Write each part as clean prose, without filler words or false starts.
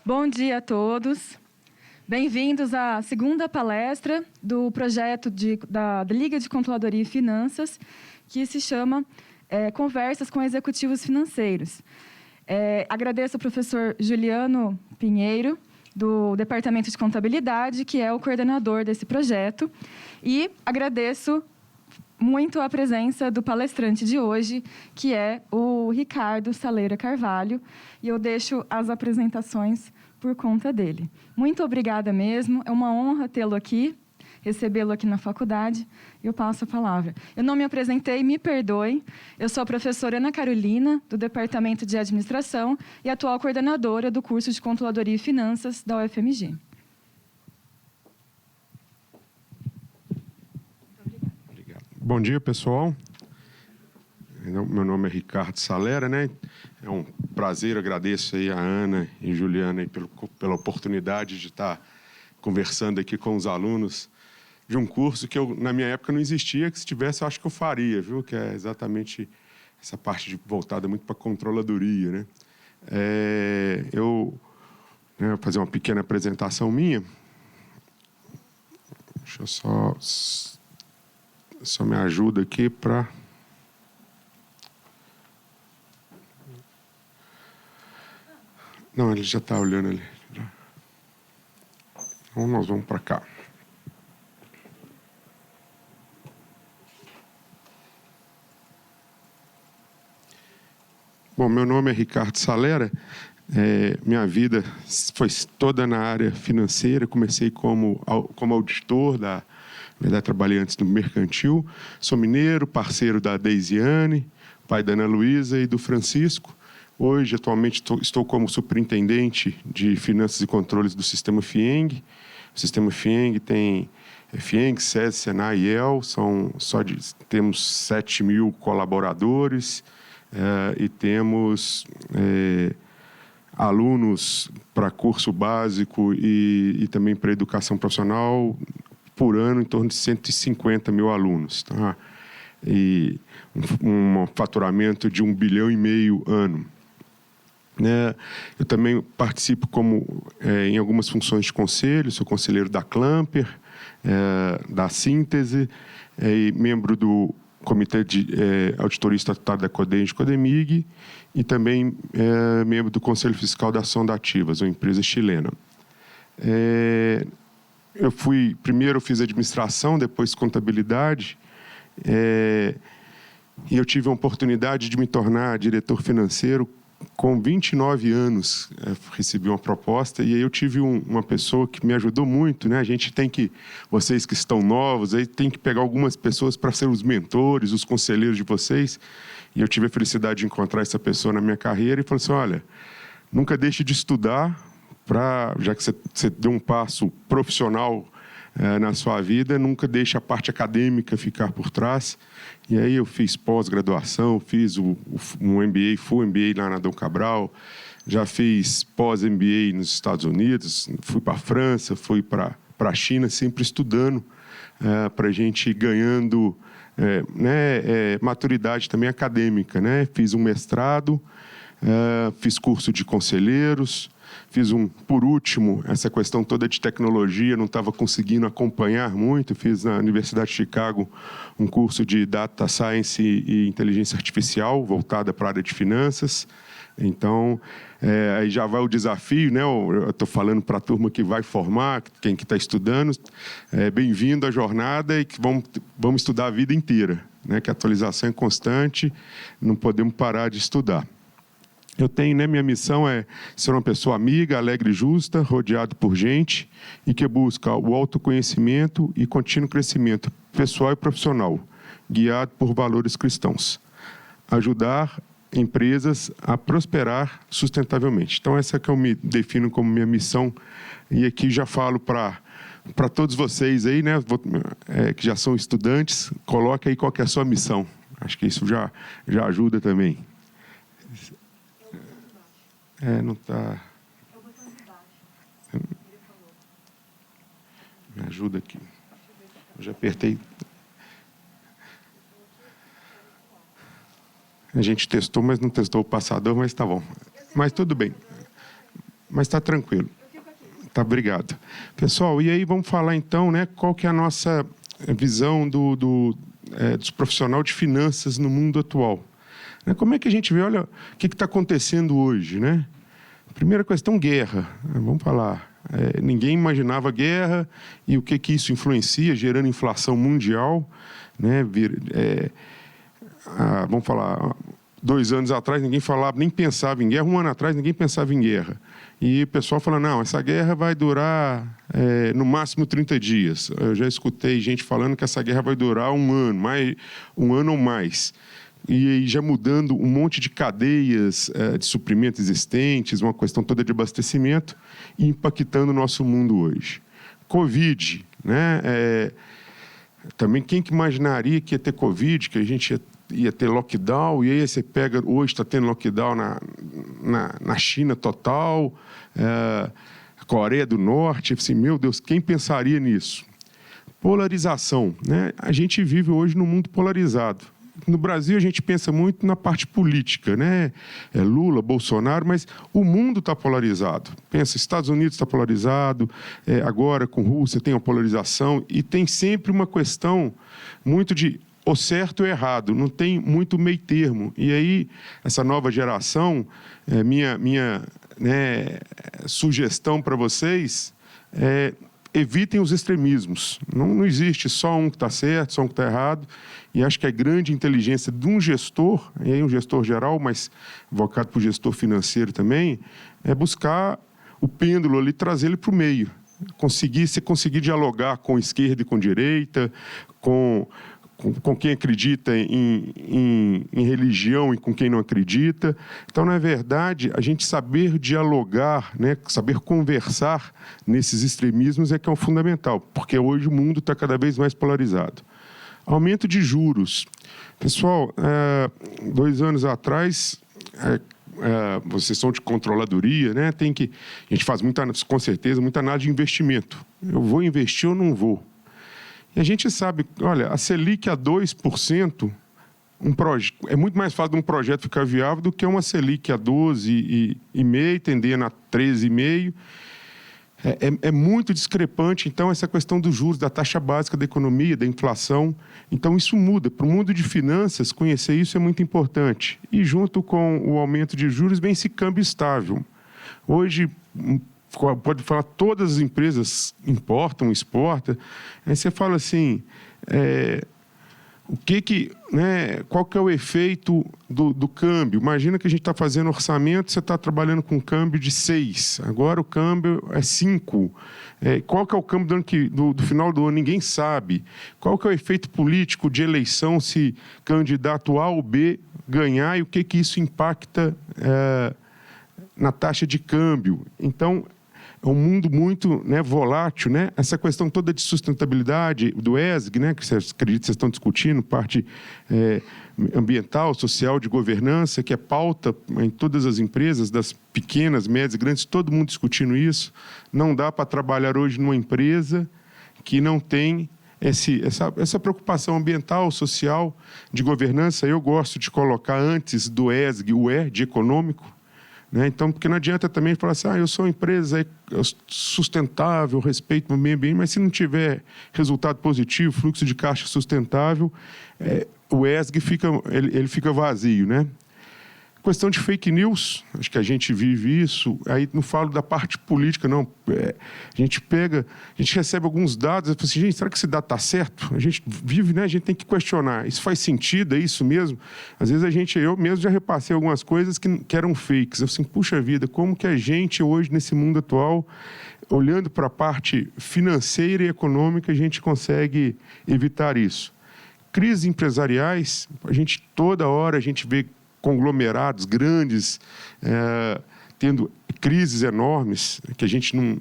Bom dia a todos. Bem-vindos à segunda palestra do projeto da Liga de Controladoria e Finanças, que se chama Conversas com Executivos Financeiros. Agradeço ao professor Juliano Pinheiro, do Departamento de Contabilidade, que é o coordenador desse projeto, e agradeço muito a presença do palestrante de hoje, que é o Ricardo Saleira Carvalho, e eu deixo as apresentações por conta dele. Muito obrigada mesmo, é uma honra tê-lo aqui, recebê-lo aqui na faculdade. Eu passo a palavra. Eu não me apresentei, me perdoem. Eu sou a professora Ana Carolina, do Departamento de Administração e atual coordenadora do curso de Controladoria e Finanças da UFMG. Obrigado. Bom dia, pessoal. Meu nome é Ricardo Saleira, né? É um prazer, agradeço aí a Ana e Juliana aí pela oportunidade de estar conversando aqui com os alunos de um curso que na minha época não existia, que se tivesse eu acho que eu faria, viu? Que é exatamente essa parte voltada muito para a controladoria, né? Eu vou fazer uma pequena apresentação minha. Deixa eu só me ajuda aqui para... Não, ele já está olhando ali. Então, nós vamos para cá. Bom, meu nome é Ricardo Saleira. Minha vida foi toda na área financeira. Comecei como auditor, na verdade, trabalhei antes no mercantil. Sou mineiro, parceiro da Deisiane, pai da Ana Luísa e do Francisco. Hoje, atualmente, estou como superintendente de Finanças e Controles do Sistema FIENG. O Sistema FIENG tem FIENG, SESI, SENAI e EL. Temos 7 mil colaboradores e temos alunos para curso básico e também para educação profissional por ano, em torno de 150 mil alunos. Tá? E um faturamento de 1,5 bilhão ano. Eu também participo em algumas funções de conselho, sou conselheiro da Clamper, da Síntese, e membro do Comitê de Auditoria Estatutária da CODEM e de CODEMIG, e também membro do Conselho Fiscal da Ação da Ativas, uma empresa chilena. Primeiro eu fiz administração, depois contabilidade, e eu tive a oportunidade de me tornar diretor financeiro. Com 29 anos, recebi uma proposta e aí eu tive uma pessoa que me ajudou muito, né? Vocês que estão novos, aí tem que pegar algumas pessoas para ser os mentores, os conselheiros de vocês. E eu tive a felicidade de encontrar essa pessoa na minha carreira e falou assim, olha, nunca deixe de estudar, já que você deu um passo profissional na sua vida, nunca deixe a parte acadêmica ficar por trás. E aí eu fiz pós-graduação, fiz um MBA, full MBA lá na Dom Cabral, já fiz pós-MBA nos Estados Unidos, fui para a França, fui para a China, sempre estudando, para a gente ir ganhando maturidade também acadêmica, né? Fiz um mestrado, fiz curso de conselheiros, fiz por último, essa questão toda de tecnologia, não estava conseguindo acompanhar muito, fiz na Universidade de Chicago um curso de Data Science e Inteligência Artificial, voltada para a área de finanças. Então, aí já vai o desafio, né? Eu estou falando para a turma que vai formar, quem que está estudando, bem-vindo à jornada e que vamos estudar a vida inteira, né? Que a atualização é constante, não podemos parar de estudar. Eu tenho, né, minha missão é ser uma pessoa amiga, alegre e justa, rodeado por gente e que busca o autoconhecimento e contínuo crescimento pessoal e profissional, guiado por valores cristãos. Ajudar empresas a prosperar sustentavelmente. Então, essa que eu me defino como minha missão e aqui já falo para todos vocês aí, né, que já são estudantes, coloque aí qual que é a sua missão. Acho que isso já ajuda também. Não está... É o botão de baixo. Me ajuda aqui. Eu já apertei. A gente testou, mas não testou o passador, mas está bom. Mas tudo bem. mas está tranquilo. Tá, obrigado. Pessoal, e aí vamos falar então, né, qual que é a nossa visão dos profissionais de finanças no mundo atual. Como é que a gente vê, olha, o que está acontecendo hoje, né? Primeira questão, guerra. Vamos falar. Ninguém imaginava guerra e o que isso influencia, gerando inflação mundial, né? Vamos falar, 2 anos atrás ninguém falava, nem pensava em guerra, 1 ano atrás ninguém pensava em guerra. E o pessoal fala, não, essa guerra vai durar no máximo 30 dias. Eu já escutei gente falando que essa guerra vai durar 1 ano, 1 ano ou mais. E já mudando um monte de cadeias de suprimentos existentes, uma questão toda de abastecimento, e impactando o nosso mundo hoje. Covid, né? Também quem que imaginaria que ia ter Covid, que a gente ia ter lockdown, e aí você pega, hoje está tendo lockdown na China total, Coreia do Norte, assim, meu Deus, quem pensaria nisso? Polarização, né? A gente vive hoje num mundo polarizado. No Brasil, a gente pensa muito na parte política, né? Lula, Bolsonaro, mas o mundo está polarizado. Pensa, Estados Unidos está polarizado, agora com Rússia tem uma polarização, e tem sempre uma questão muito de o certo ou errado, não tem muito meio termo. E aí, essa nova geração, minha sugestão para vocês é evitem os extremismos. Não existe só um que está certo, só um que está errado. E acho que a grande inteligência de um gestor, e aí um gestor geral, mas invocado por gestor financeiro também, é buscar o pêndulo ali, trazer ele para o meio. Conseguir dialogar com esquerda e com direita, com quem acredita em religião e com quem não acredita. Então, na verdade, a gente saber dialogar, né, saber conversar nesses extremismos é que é o fundamental, porque hoje o mundo está cada vez mais polarizado. Aumento de juros. Pessoal, 2 anos atrás, vocês são de controladoria, né? A gente faz com certeza, muita análise de investimento. Eu vou investir ou não vou? E a gente sabe, olha, a Selic a 2%, é muito mais fácil de um projeto ficar viável do que uma Selic a 12,5%, tendendo a 13,5%. É muito discrepante, então, essa questão dos juros, da taxa básica da economia, da inflação. Então, isso muda. Para o mundo de finanças, conhecer isso é muito importante. E, junto com o aumento de juros, vem esse câmbio estável. Hoje, pode falar, todas as empresas importam, exportam. Aí você fala assim, qual que é o efeito do câmbio? Imagina que a gente está fazendo orçamento, você está trabalhando com um câmbio de 6, agora o câmbio é 5. Qual que é o câmbio do final do ano? Ninguém sabe. Qual que é o efeito político de eleição se candidato A ou B ganhar e o que isso impacta na taxa de câmbio? Então, é um mundo muito, né, volátil, né? Essa questão toda de sustentabilidade do ESG, né, que vocês acredito que vocês estão discutindo, parte ambiental, social, de governança, que é pauta em todas as empresas, das pequenas, médias e grandes, todo mundo discutindo isso. Não dá para trabalhar hoje numa empresa que não tem essa preocupação ambiental, social, de governança. Eu gosto de colocar antes do ESG o E de econômico, né? Então, porque não adianta também falar assim, eu sou uma empresa sustentável, respeito o meio ambiente, mas se não tiver resultado positivo, fluxo de caixa sustentável, o ESG ele fica vazio, né? Questão de fake news, acho que a gente vive isso, aí não falo da parte política, não. A gente recebe alguns dados, e fala assim, gente, será que esse dado está certo? A gente vive, né? A gente tem que questionar, isso faz sentido, é isso mesmo? Às vezes eu mesmo já repassei algumas coisas que eram fakes. Eu assim, puxa vida, como que a gente hoje, nesse mundo atual, olhando para a parte financeira e econômica, a gente consegue evitar isso? Crises empresariais, toda hora a gente vê conglomerados grandes, tendo crises enormes, que a gente não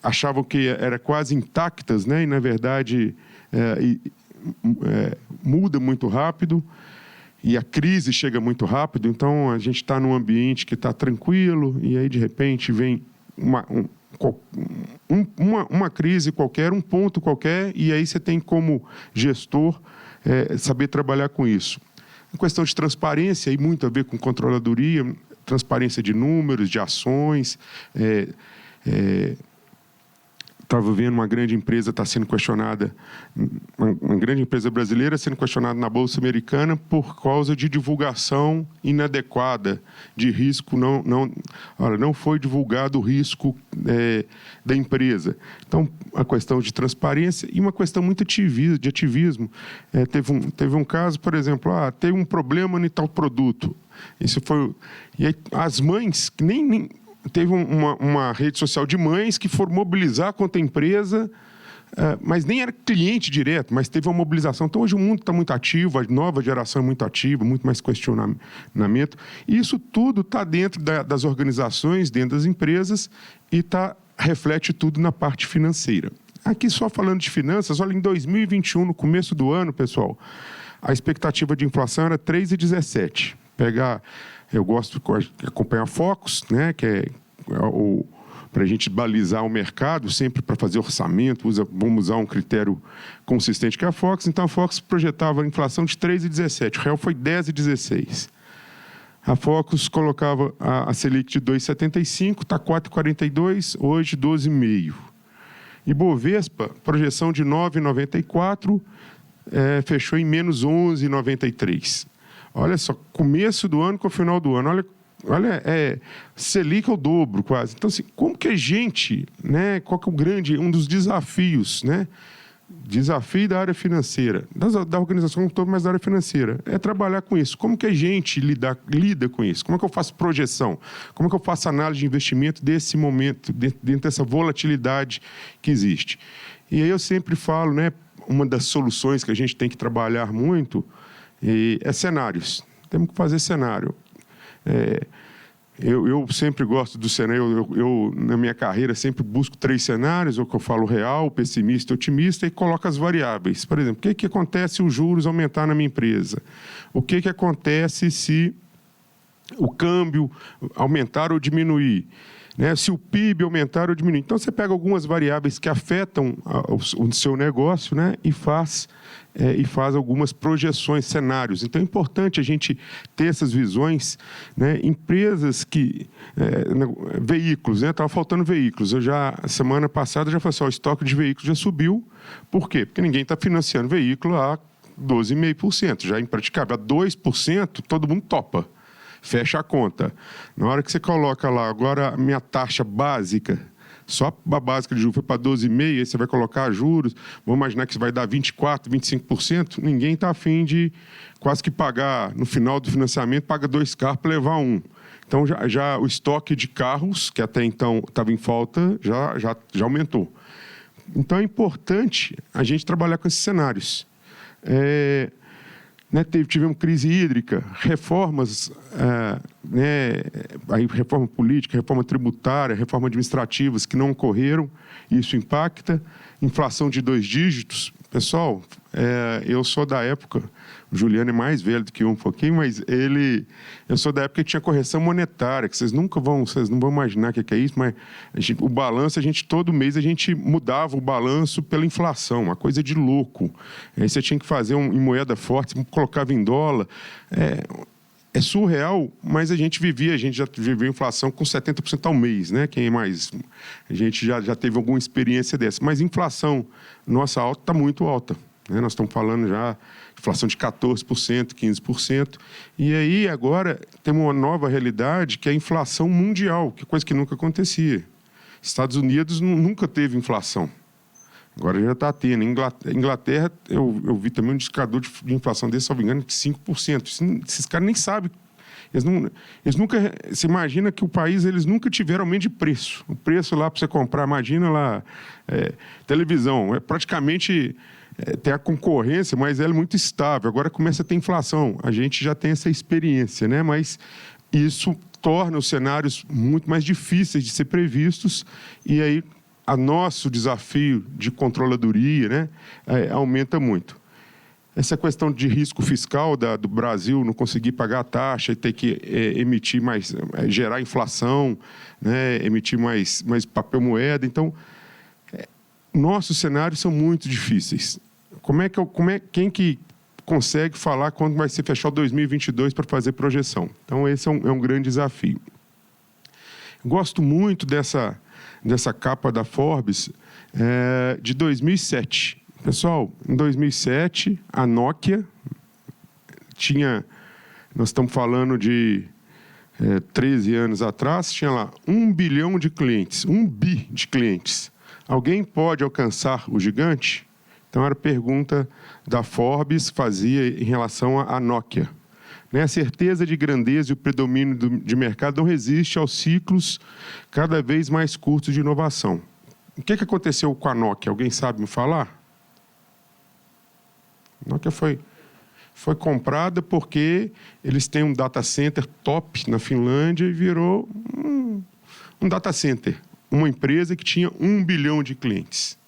achava que eram quase intactas, né? E, na verdade, muda muito rápido e a crise chega muito rápido. Então, a gente está num ambiente que está tranquilo e aí, de repente, vem uma crise qualquer, um ponto qualquer, e aí você tem como gestor saber trabalhar com isso. A questão de transparência, e muito a ver com controladoria, transparência de números, de ações. Estava vendo uma grande empresa está sendo questionada, uma grande empresa brasileira sendo questionada na Bolsa Americana por causa de divulgação inadequada de risco. Não foi divulgado o risco da empresa. Então, a questão de transparência e uma questão muito de ativismo. Teve um caso, por exemplo, teve um problema em tal produto. Isso foi, e aí, as mães nem teve uma rede social de mães que foram mobilizar contra a empresa, mas nem era cliente direto, mas teve uma mobilização. Então, hoje o mundo está muito ativo, a nova geração é muito ativa, muito mais questionamento. E isso tudo está dentro das organizações, dentro das empresas, e reflete tudo na parte financeira. Aqui, só falando de finanças, olha, em 2021, no começo do ano, pessoal, a expectativa de inflação era 3,17. Eu gosto de acompanhar a Focus, né, que é para a gente balizar o mercado, sempre para fazer orçamento, vamos usar um critério consistente que é a Focus. Então, a Focus projetava a inflação de 3,17. O real foi 10,16. A Focus colocava a Selic de 2,75, está 4,42, hoje 12,5. E Bovespa, projeção de 9,94, fechou em menos 11,93. Olha só, começo do ano com o final do ano. Olha, Selic é o dobro quase. Então, assim, como que a gente, né, qual que é um dos desafios, né? Desafio da área financeira, da organização como todo, mas da área financeira, é trabalhar com isso. Como que a gente lida com isso? Como é que eu faço projeção? Como é que eu faço análise de investimento desse momento, dentro dessa volatilidade que existe? E aí eu sempre falo, né, uma das soluções que a gente tem que trabalhar muito é cenários. Temos que fazer cenário. Eu sempre gosto do cenário. Eu, na minha carreira, sempre busco 3 cenários, o que eu falo real, pessimista e otimista, e coloco as variáveis. Por exemplo, o que acontece se os juros aumentar na minha empresa? O que acontece se o câmbio aumentar ou diminuir? Né? Se o PIB aumentar ou diminuir. Então, você pega algumas variáveis que afetam o seu negócio, né? e faz algumas projeções, cenários. Então, é importante a gente ter essas visões. Né? Empresas que... veículos, né? Estava faltando veículos. Semana passada, já falei assim, o estoque de veículos já subiu. Por quê? Porque ninguém está financiando veículo a 12,5%. Já é impraticável. A 2%, todo mundo topa. Fecha a conta. Na hora que você coloca lá, agora a minha taxa básica, só a básica de juros foi para 12,5%, aí você vai colocar juros, vamos imaginar que isso vai dar 24%, 25%, ninguém está afim de quase que pagar, no final do financiamento, paga 2 carros para levar um. Então, já o estoque de carros, que até então estava em falta, já aumentou. Então, é importante a gente trabalhar com esses cenários. Tivemos crise hídrica, reformas, aí reforma política, reforma tributária, reforma administrativas que não ocorreram, isso impacta. Inflação de 2 dígitos. Pessoal, eu sou da época, o Juliano é mais velho do que um pouquinho, mas eu sou da época que tinha correção monetária, que vocês não vão imaginar o que é isso, mas o balanço, todo mês a gente mudava o balanço pela inflação, uma coisa de louco. Aí você tinha que fazer em moeda forte, você colocava em dólar. É surreal, mas a gente já viveu inflação com 70% ao mês, né? A gente já teve alguma experiência dessa. Mas inflação nossa alta está muito alta. Né? Nós estamos falando já de inflação de 14%, 15%. E aí, agora, temos uma nova realidade, que é a inflação mundial, que é coisa que nunca acontecia. Estados Unidos nunca teve inflação. Agora já está tendo. Inglaterra, eu vi também um indicador de inflação desse, se não me engano, de 5%. Esses caras nem sabem. Eles nunca... Você imagina que o país, eles nunca tiveram aumento de preço. O preço lá para você comprar, imagina lá, televisão. Praticamente tem a concorrência, mas ela é muito estável. Agora começa a ter inflação. A gente já tem essa experiência, né? Mas isso torna os cenários muito mais difíceis de ser previstos. E aí, nosso desafio de controladoria, né, aumenta muito. Essa questão de risco fiscal do Brasil, não conseguir pagar a taxa e ter que emitir mais, gerar inflação, né, emitir mais papel moeda. Então, nossos cenários são muito difíceis. Quem que consegue falar quando vai se fechar o 2022 para fazer projeção. Então, esse é um grande desafio. Gosto muito dessa capa da Forbes de 2007. Pessoal, em 2007, a Nokia tinha... Nós estamos falando de 13 anos atrás, tinha lá 1 bilhão de clientes, 1 bi de clientes. Alguém pode alcançar o gigante? Então, era a pergunta da Forbes, fazia em relação à Nokia. A certeza de grandeza e o predomínio de mercado não resiste aos ciclos cada vez mais curtos de inovação. O que aconteceu com a Nokia? Alguém sabe me falar? A Nokia foi comprada porque eles têm um data center top na Finlândia e virou um data center. Uma empresa que tinha 1 bilhão de clientes.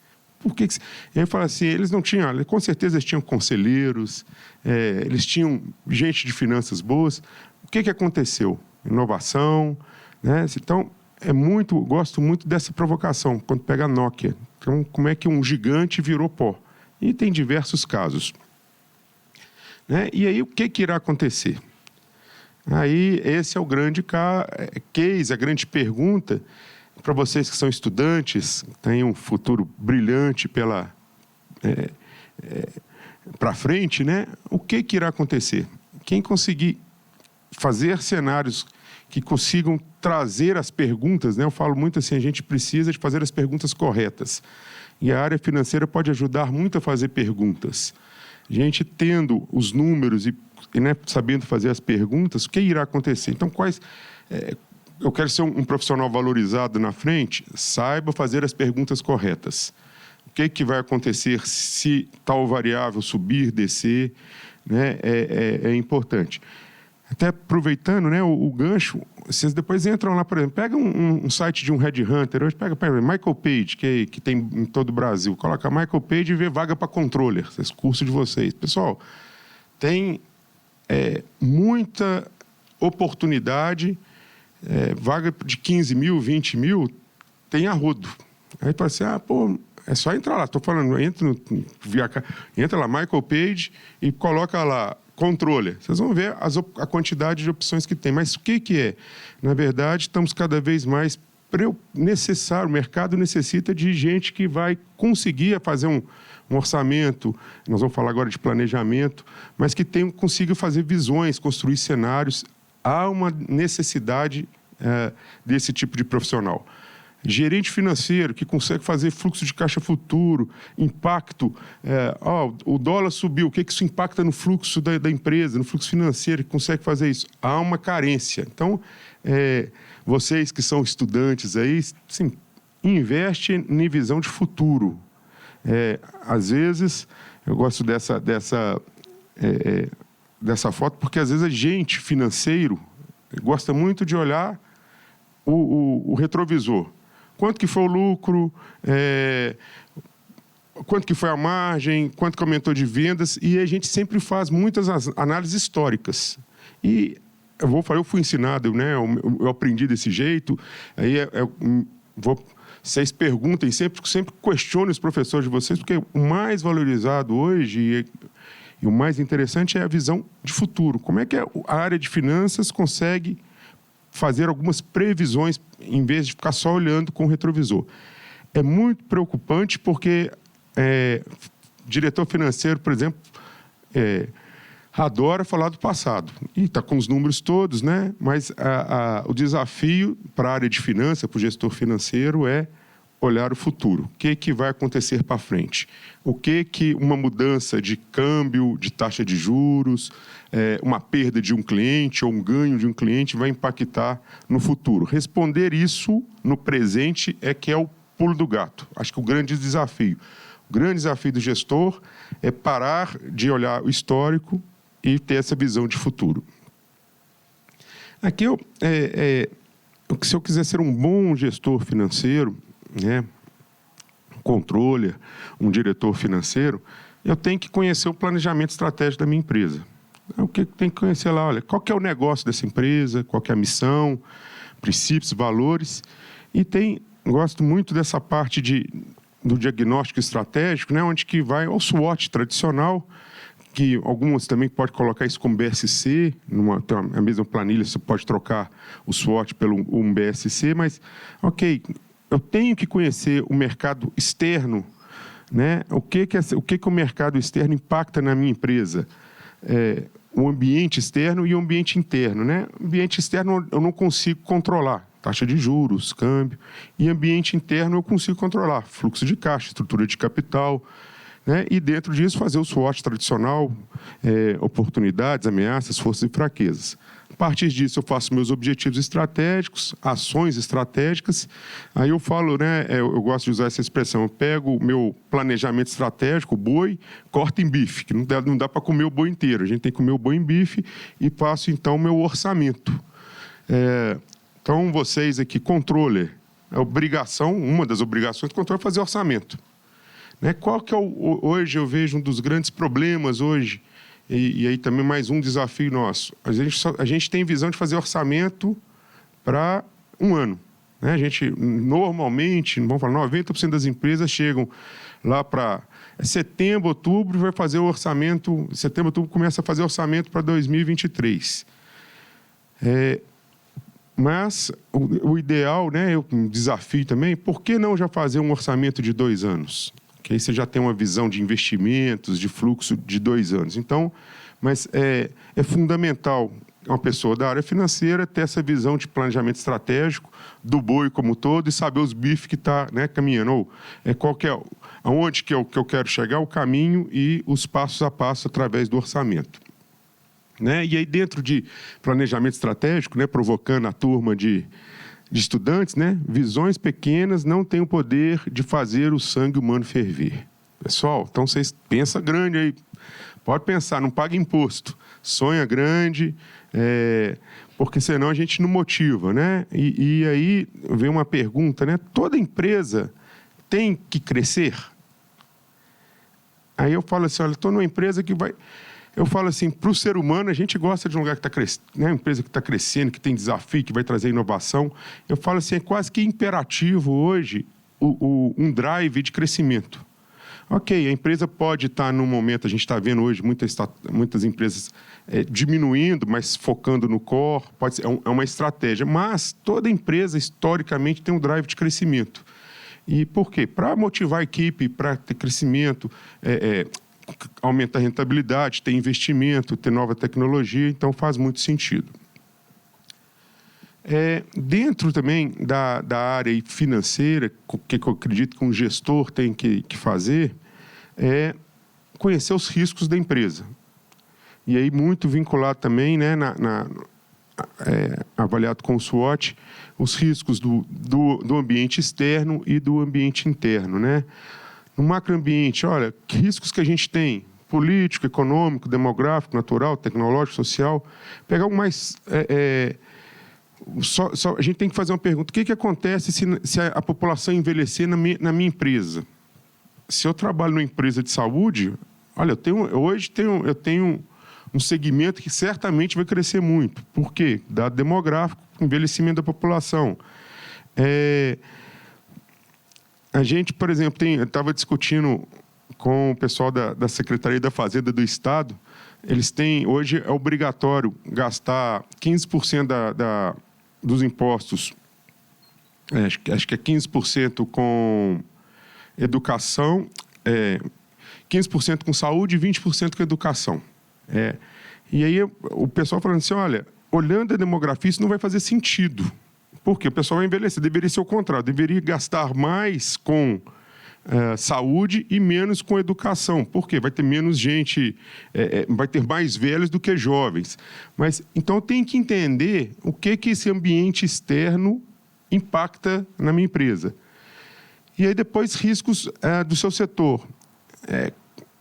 Por que? E aí fala assim, eles não tinham, com certeza eles tinham conselheiros, eles tinham gente de finanças boas. O que aconteceu? Inovação, né? Então, gosto muito dessa provocação, quando pega a Nokia. Então, como é que um gigante virou pó? E tem diversos casos. Né? E aí, o que irá acontecer? Aí, esse é o grande case, a grande pergunta. Para vocês que são estudantes, têm um futuro brilhante para frente, né? O que irá acontecer? Quem conseguir fazer cenários que consigam trazer as perguntas, né? Eu falo muito assim, a gente precisa de fazer as perguntas corretas. E a área financeira pode ajudar muito a fazer perguntas. A gente tendo os números e né, sabendo fazer as perguntas, o que irá acontecer? Então, eu quero ser um profissional valorizado na frente, saiba fazer as perguntas corretas. O que vai acontecer se tal variável subir, descer, né? É importante. Até aproveitando, né, o gancho, vocês depois entram lá, por exemplo, pega um site de um headhunter, hoje pega Michael Page, que tem em todo o Brasil, coloca Michael Page e vê vaga para controller, esse curso de vocês. Pessoal, tem muita oportunidade, vaga de 15 mil, 20 mil, tem a rodo. Aí fala assim, é só entrar lá, estou falando, entra lá, Michael Page, e coloca lá, controller. Vocês vão ver a quantidade de opções que tem. Mas o que é? Na verdade, estamos cada vez mais necessário, o mercado necessita de gente que vai conseguir fazer um orçamento, nós vamos falar agora de planejamento, mas que consiga fazer visões, construir cenários. Há uma necessidade desse tipo de profissional. Gerente financeiro, que consegue fazer fluxo de caixa futuro, impacto. O dólar subiu, o que isso impacta no fluxo da empresa, no fluxo financeiro, que consegue fazer isso? Há uma carência. Então, vocês que são estudantes aí, sim, investem em visão de futuro. Às vezes, eu gosto dessa foto, porque às vezes a gente financeiro gosta muito de olhar o retrovisor. Quanto que foi o lucro, quanto que foi a margem, quanto que aumentou de vendas, e a gente sempre faz muitas análises históricas. E eu fui ensinado, né? Eu aprendi desse jeito, aí vocês perguntem, sempre questionem os professores de vocês, porque o mais valorizado hoje e o mais interessante é a visão de futuro. Como é que a área de finanças consegue fazer algumas previsões, em vez de ficar só olhando com o retrovisor? É muito preocupante porque diretor financeiro, por exemplo, adora falar do passado. E está com os números todos, né? Mas o desafio para a área de finanças, para o gestor financeiro, é olhar o futuro. O que vai acontecer para frente? O que uma mudança de câmbio, de taxa de juros, uma perda de um cliente ou um ganho de um cliente vai impactar no futuro? Responder isso no presente que é o pulo do gato. Acho que o grande desafio. O grande desafio do gestor é parar de olhar o histórico e ter essa visão de futuro. Aqui, se eu quiser ser um bom gestor financeiro, né, um controller, um diretor financeiro, eu tenho que conhecer o planejamento estratégico da minha empresa. Eu tenho que conhecer lá, olha, qual que é o negócio dessa empresa, qual que é a missão, princípios, valores. E gosto muito dessa parte do diagnóstico estratégico, né, onde que vai ao SWOT tradicional, que algumas também pode colocar isso como BSC, a mesma planilha, você pode trocar o SWOT pelo um BSC, mas, ok, eu tenho que conhecer o mercado externo, né? O que o mercado externo impacta na minha empresa? O ambiente externo e o ambiente interno, né? O ambiente externo eu não consigo controlar, taxa de juros, câmbio, e ambiente interno eu consigo controlar, fluxo de caixa, estrutura de capital, né? E dentro disso fazer o SWOT tradicional, oportunidades, ameaças, forças e fraquezas. A partir disso eu faço meus objetivos estratégicos, ações estratégicas. Aí eu falo, né, eu gosto de usar essa expressão, eu pego o meu planejamento estratégico, o boi, corto em bife, que não dá para comer o boi inteiro, a gente tem que comer o boi em bife e faço então o meu orçamento. Então vocês aqui, controller, a obrigação, uma das obrigações do controle é fazer orçamento. Né? Qual que é hoje eu vejo um dos grandes problemas hoje, e aí também mais um desafio nosso. A gente tem visão de fazer orçamento para um ano. Né? A gente, normalmente, vamos falar, 90% das empresas chegam lá para setembro, outubro, vai fazer o orçamento, setembro, outubro começa a fazer orçamento para 2023. Mas o ideal, né, um desafio também, por que não já fazer um orçamento de 2 anos? Que aí você já tem uma visão de investimentos, de fluxo de 2 anos. Então, mas é fundamental uma pessoa da área financeira ter essa visão de planejamento estratégico do boi como todo e saber os bifes que está, né, caminhando. Ou aonde que eu quero chegar, o caminho e os passos a passo através do orçamento. Né? E aí, dentro de planejamento estratégico, né, provocando a turma de estudantes, né? Visões pequenas não têm o poder de fazer o sangue humano ferver. Pessoal, então vocês pensam grande aí. Pode pensar, não paga imposto. Sonha grande, porque senão a gente não motiva, né? E aí vem uma pergunta, né? Toda empresa tem que crescer? Aí eu falo assim, olha, estou numa empresa que vai... Eu falo assim, para o ser humano, a gente gosta de um lugar que está crescendo, né? Uma empresa que está crescendo, que tem desafio, que vai trazer inovação. Eu falo assim, é quase que imperativo hoje um drive de crescimento. Ok, a empresa pode estar num momento, a gente está vendo hoje muitas empresas diminuindo, mas focando no core, pode ser, é uma estratégia. Mas toda empresa, historicamente, tem um drive de crescimento. E por quê? Para motivar a equipe, para ter crescimento, aumentar a rentabilidade, ter investimento, ter nova tecnologia, então faz muito sentido. Dentro também da área financeira, o que eu acredito que um gestor tem que fazer é conhecer os riscos da empresa. E aí muito vinculado também, né, avaliado com o SWOT, os riscos do ambiente externo e do ambiente interno, né? No macroambiente, olha, que riscos que a gente tem? Político, econômico, demográfico, natural, tecnológico, social. Pegar um mais... a gente tem que fazer uma pergunta. O que acontece se a população envelhecer na minha empresa? Se eu trabalho numa empresa de saúde, olha, eu tenho um segmento que certamente vai crescer muito. Por quê? Dado demográfico, envelhecimento da população. A gente, por exemplo, eu estava discutindo com o pessoal da Secretaria da Fazenda do Estado, eles têm, hoje é obrigatório gastar 15% dos impostos, acho que é 15% com educação, 15% com saúde e 20% com educação. E aí o pessoal falando assim, olha, olhando a demografia, isso não vai fazer sentido. Por quê? O pessoal vai envelhecer, deveria ser o contrário, deveria gastar mais com saúde e menos com educação. Por quê? Vai ter menos gente, vai ter mais velhos do que jovens. Mas, então, tem que entender o que esse ambiente externo impacta na minha empresa. E aí, depois, riscos do seu setor.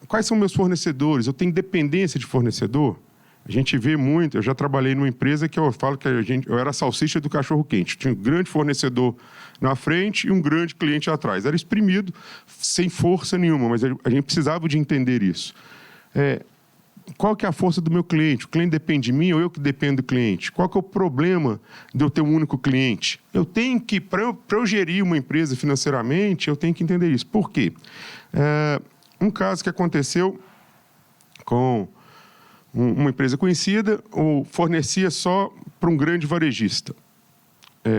Quais são meus fornecedores? Eu tenho dependência de fornecedor? A gente vê muito, eu já trabalhei numa empresa que eu falo que eu era a salsicha do cachorro-quente. Tinha um grande fornecedor na frente e um grande cliente atrás. Era exprimido sem força nenhuma, mas a gente precisava de entender isso. Qual que é a força do meu cliente? O cliente depende de mim ou eu que dependo do cliente? Qual que é o problema de eu ter um único cliente? Eu tenho que, para eu gerir uma empresa financeiramente, eu tenho que entender isso. Por quê? Um caso que aconteceu com uma empresa conhecida, ou fornecia só para um grande varejista.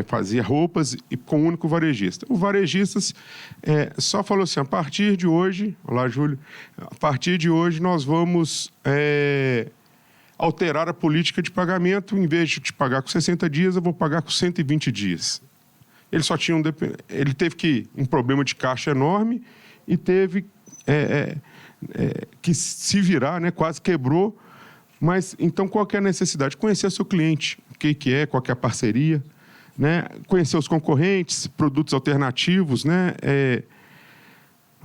Fazia roupas e com um único varejista. O varejista só falou assim, a partir de hoje, olá, Júlio, a partir de hoje nós vamos alterar a política de pagamento, em vez de te pagar com 60 dias, eu vou pagar com 120 dias. Ele teve um problema de caixa enorme e teve que se virar, né? Quase quebrou. Mas, então, qual que é a necessidade? Conhecer o seu cliente, o que é, qual que é a parceria, né? Conhecer os concorrentes, produtos alternativos, né?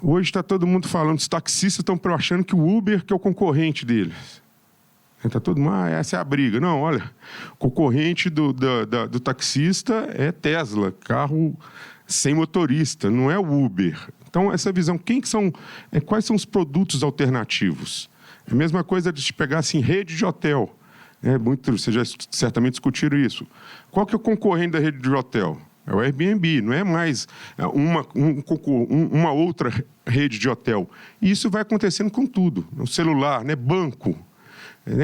Hoje está todo mundo falando, os taxistas estão achando que o Uber que é o concorrente deles. Está todo mundo, essa é a briga. Não, olha, o concorrente do taxista é Tesla, carro sem motorista, não é o Uber. Então, essa visão, quais são os produtos alternativos? A mesma coisa de se pegar assim, rede de hotel. Vocês já certamente discutiram isso. Qual que é o concorrente da rede de hotel? É o Airbnb, não é mais uma outra rede de hotel. E isso vai acontecendo com tudo. O celular, né? Banco.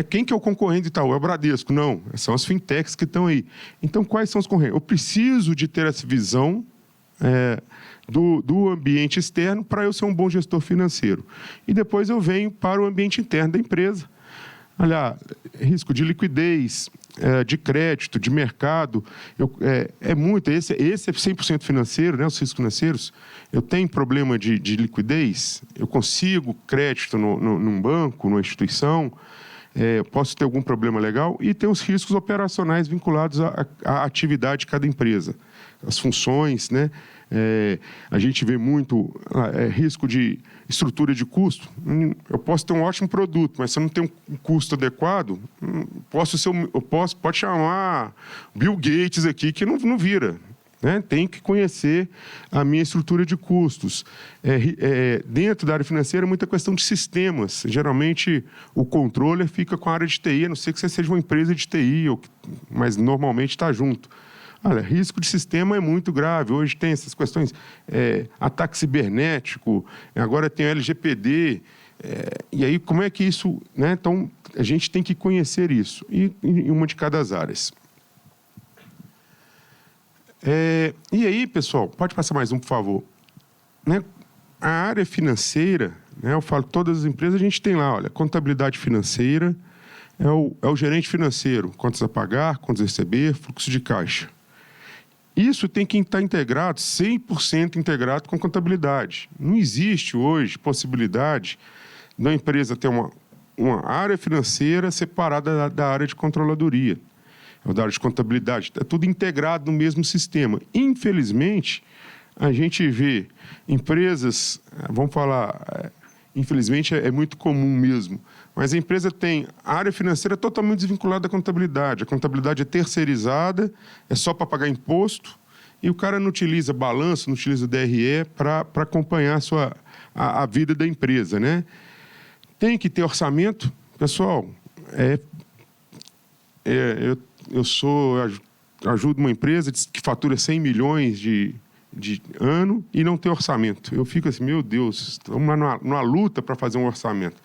Quem que é o concorrente de Itaú? É o Bradesco? Não, são as fintechs que estão aí. Então, quais são os concorrentes? Eu preciso de ter essa visão do ambiente externo para eu ser um bom gestor financeiro. E depois eu venho para o ambiente interno da empresa. Olha, risco de liquidez, de crédito, de mercado. Esse é 100% financeiro, né, os riscos financeiros. Eu tenho problema de liquidez, eu consigo crédito num banco, numa instituição, posso ter algum problema legal, e tem os riscos operacionais vinculados à atividade de cada empresa. As funções, né? A gente vê muito risco de estrutura de custo. Eu posso ter um ótimo produto, mas se eu não tenho um custo adequado, pode chamar Bill Gates aqui, que não vira. Né? Tem que conhecer a minha estrutura de custos. Dentro da área financeira, muita questão de sistemas. Geralmente, o controller fica com a área de TI, a não ser que você seja uma empresa de TI, mas normalmente está junto. Olha, risco de sistema é muito grave. Hoje tem essas questões, ataque cibernético, agora tem o LGPD. E aí, como é que isso... Né? Então, a gente tem que conhecer isso, em uma de cada áreas. E aí, pessoal, pode passar mais um, por favor. Né? A área financeira, né? Eu falo, todas as empresas, a gente tem lá, olha, contabilidade financeira, é o gerente financeiro, contas a pagar, contas a receber, fluxo de caixa. Isso tem que estar integrado, 100% integrado com contabilidade. Não existe hoje possibilidade da empresa ter uma área financeira separada da área de controladoria, ou da área de contabilidade. É tudo integrado no mesmo sistema. Infelizmente, a gente vê empresas, vamos falar, infelizmente é muito comum mesmo, mas a empresa tem a área financeira totalmente desvinculada da contabilidade. A contabilidade é terceirizada, é só para pagar imposto, e o cara não utiliza balanço, não utiliza DRE para acompanhar a vida da empresa. Né? Tem que ter orçamento. Pessoal, eu ajudo uma empresa que fatura 100 milhões de ano e não tem orçamento. Eu fico assim, meu Deus, estamos numa luta para fazer um orçamento.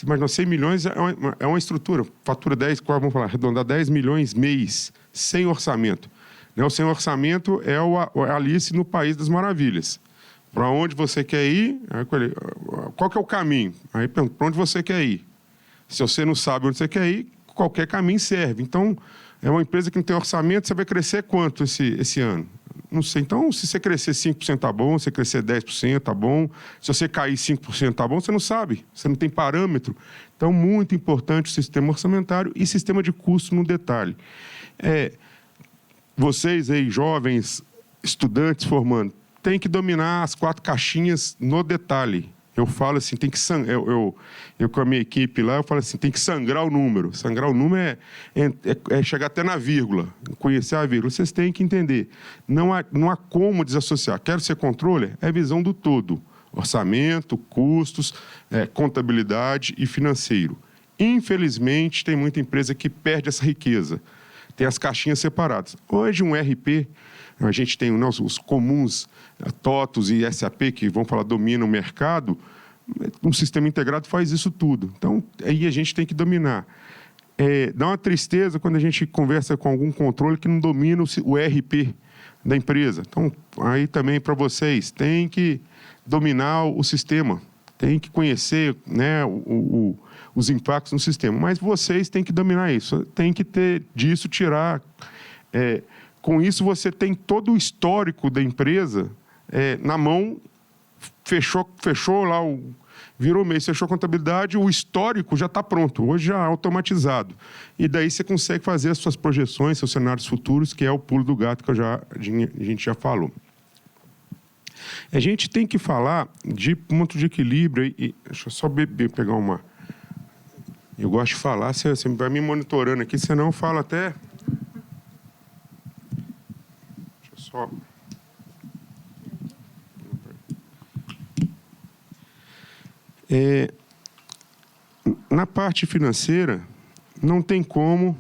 Mas nós 100 milhões é uma estrutura, fatura 10, vamos falar, arredondar 10 milhões mês, sem orçamento. Né? O sem orçamento é o Alice no País das Maravilhas. Para onde você quer ir, qual que é o caminho? Aí pergunta, para onde você quer ir? Se você não sabe onde você quer ir, qualquer caminho serve. Então, é uma empresa que não tem orçamento, você vai crescer quanto esse ano? Não sei. Então, se você crescer 5% tá bom, se você crescer 10% tá bom, se você cair 5% tá bom, você não sabe, você não tem parâmetro. Então, muito importante o sistema orçamentário e sistema de custo no detalhe. Vocês aí, jovens, estudantes formando, têm que dominar as 4 caixinhas no detalhe. Eu falo assim, tem que eu com a minha equipe lá, eu falo assim, tem que sangrar o número. Sangrar o número é chegar até na vírgula, conhecer a vírgula. Vocês têm que entender. Não há como desassociar. Quero ser controller, é visão do todo. Orçamento, custos, contabilidade e financeiro. Infelizmente, tem muita empresa que perde essa riqueza. Tem as caixinhas separadas. Hoje, um RP, a gente tem os comuns, TOTOS e SAP, que vão falar, dominam o mercado, um sistema integrado faz isso tudo. Então, aí a gente tem que dominar. Dá uma tristeza quando a gente conversa com algum controle que não domina o ERP da empresa. Então, aí também para vocês, tem que dominar o sistema, tem que conhecer, né, os impactos no sistema. Mas vocês têm que dominar isso, tem que ter disso, tirar. Com isso, você tem todo o histórico da empresa na mão, fechou lá, virou mês, fechou a contabilidade, o histórico já está pronto, hoje já é automatizado. E daí você consegue fazer as suas projeções, seus cenários futuros, que é o pulo do gato que a gente já falou. A gente tem que falar de ponto de equilíbrio. Deixa eu só pegar uma... Eu gosto de falar, você vai me monitorando aqui, senão eu falo até... Deixa eu só... Na parte financeira, não tem como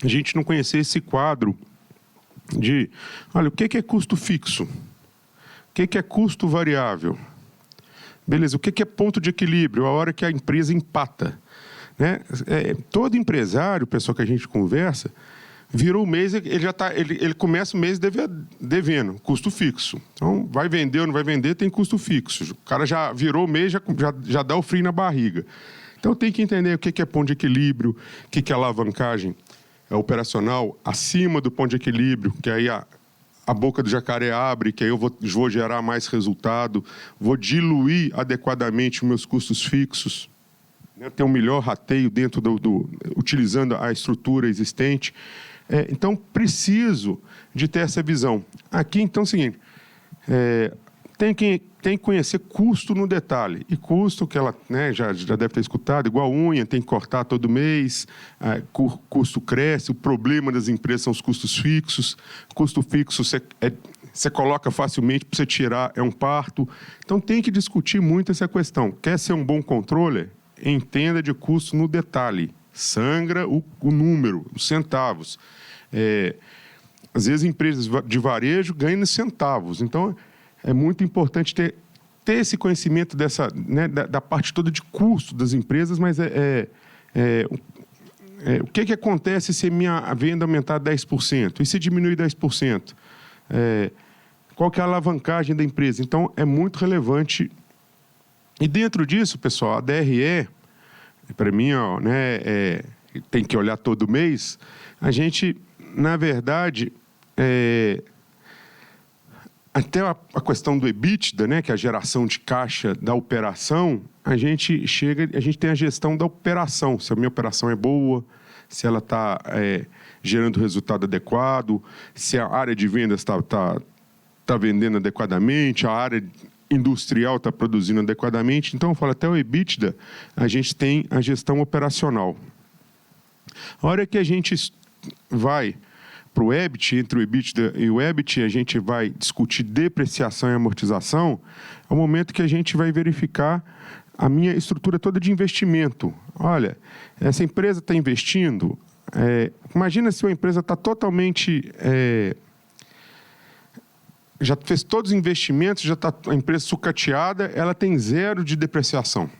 a gente não conhecer esse quadro de, olha, o que é custo fixo? O que é custo variável? Beleza, o que é ponto de equilíbrio? A hora que a empresa empata, né? Todo empresário, pessoal que a gente conversa, virou o mês, ele começa o mês devendo, custo fixo. Então, vai vender ou não vai vender, tem custo fixo. O cara já virou o mês, já dá o frio na barriga. Então, tem que entender o que é ponto de equilíbrio, o que é alavancagem operacional acima do ponto de equilíbrio, que aí a boca do jacaré abre, que aí eu vou gerar mais resultado, vou diluir adequadamente os meus custos fixos, né, ter um melhor rateio dentro utilizando a estrutura existente. Então, preciso de ter essa visão. Aqui, então, é o seguinte, tem que conhecer custo no detalhe. E custo, que ela, né, já deve ter escutado, igual unha, tem que cortar todo mês, custo cresce, o problema das empresas são os custos fixos. Custo fixo você coloca facilmente, para você tirar, é um parto. Então, tem que discutir muito essa questão. Quer ser um bom controller? Entenda de custo no detalhe. Sangra o número, os centavos. Às vezes, empresas de varejo ganham centavos. Então, é muito importante ter esse conhecimento né, da parte toda de custo das empresas, mas o que acontece se minha venda aumentar 10%? E se diminuir 10%? Qual que é a alavancagem da empresa? Então, é muito relevante. E dentro disso, pessoal, a DRE, para mim, tem que olhar todo mês. A gente, na verdade, até a questão do EBITDA, né, que é a geração de caixa da operação, a gente tem a gestão da operação. Se a minha operação é boa, se ela está gerando resultado adequado, se a área de vendas está vendendo adequadamente, a área industrial está produzindo adequadamente. Então, eu falo, até o EBITDA, a gente tem a gestão operacional. A hora que a gente vai para o EBIT, entre o EBITDA e o EBIT, a gente vai discutir depreciação e amortização, é o momento que a gente vai verificar a minha estrutura toda de investimento. Olha, essa empresa está investindo, imagina se uma empresa está totalmente... já fez todos os investimentos, já está a empresa sucateada, ela tem 0 de depreciação.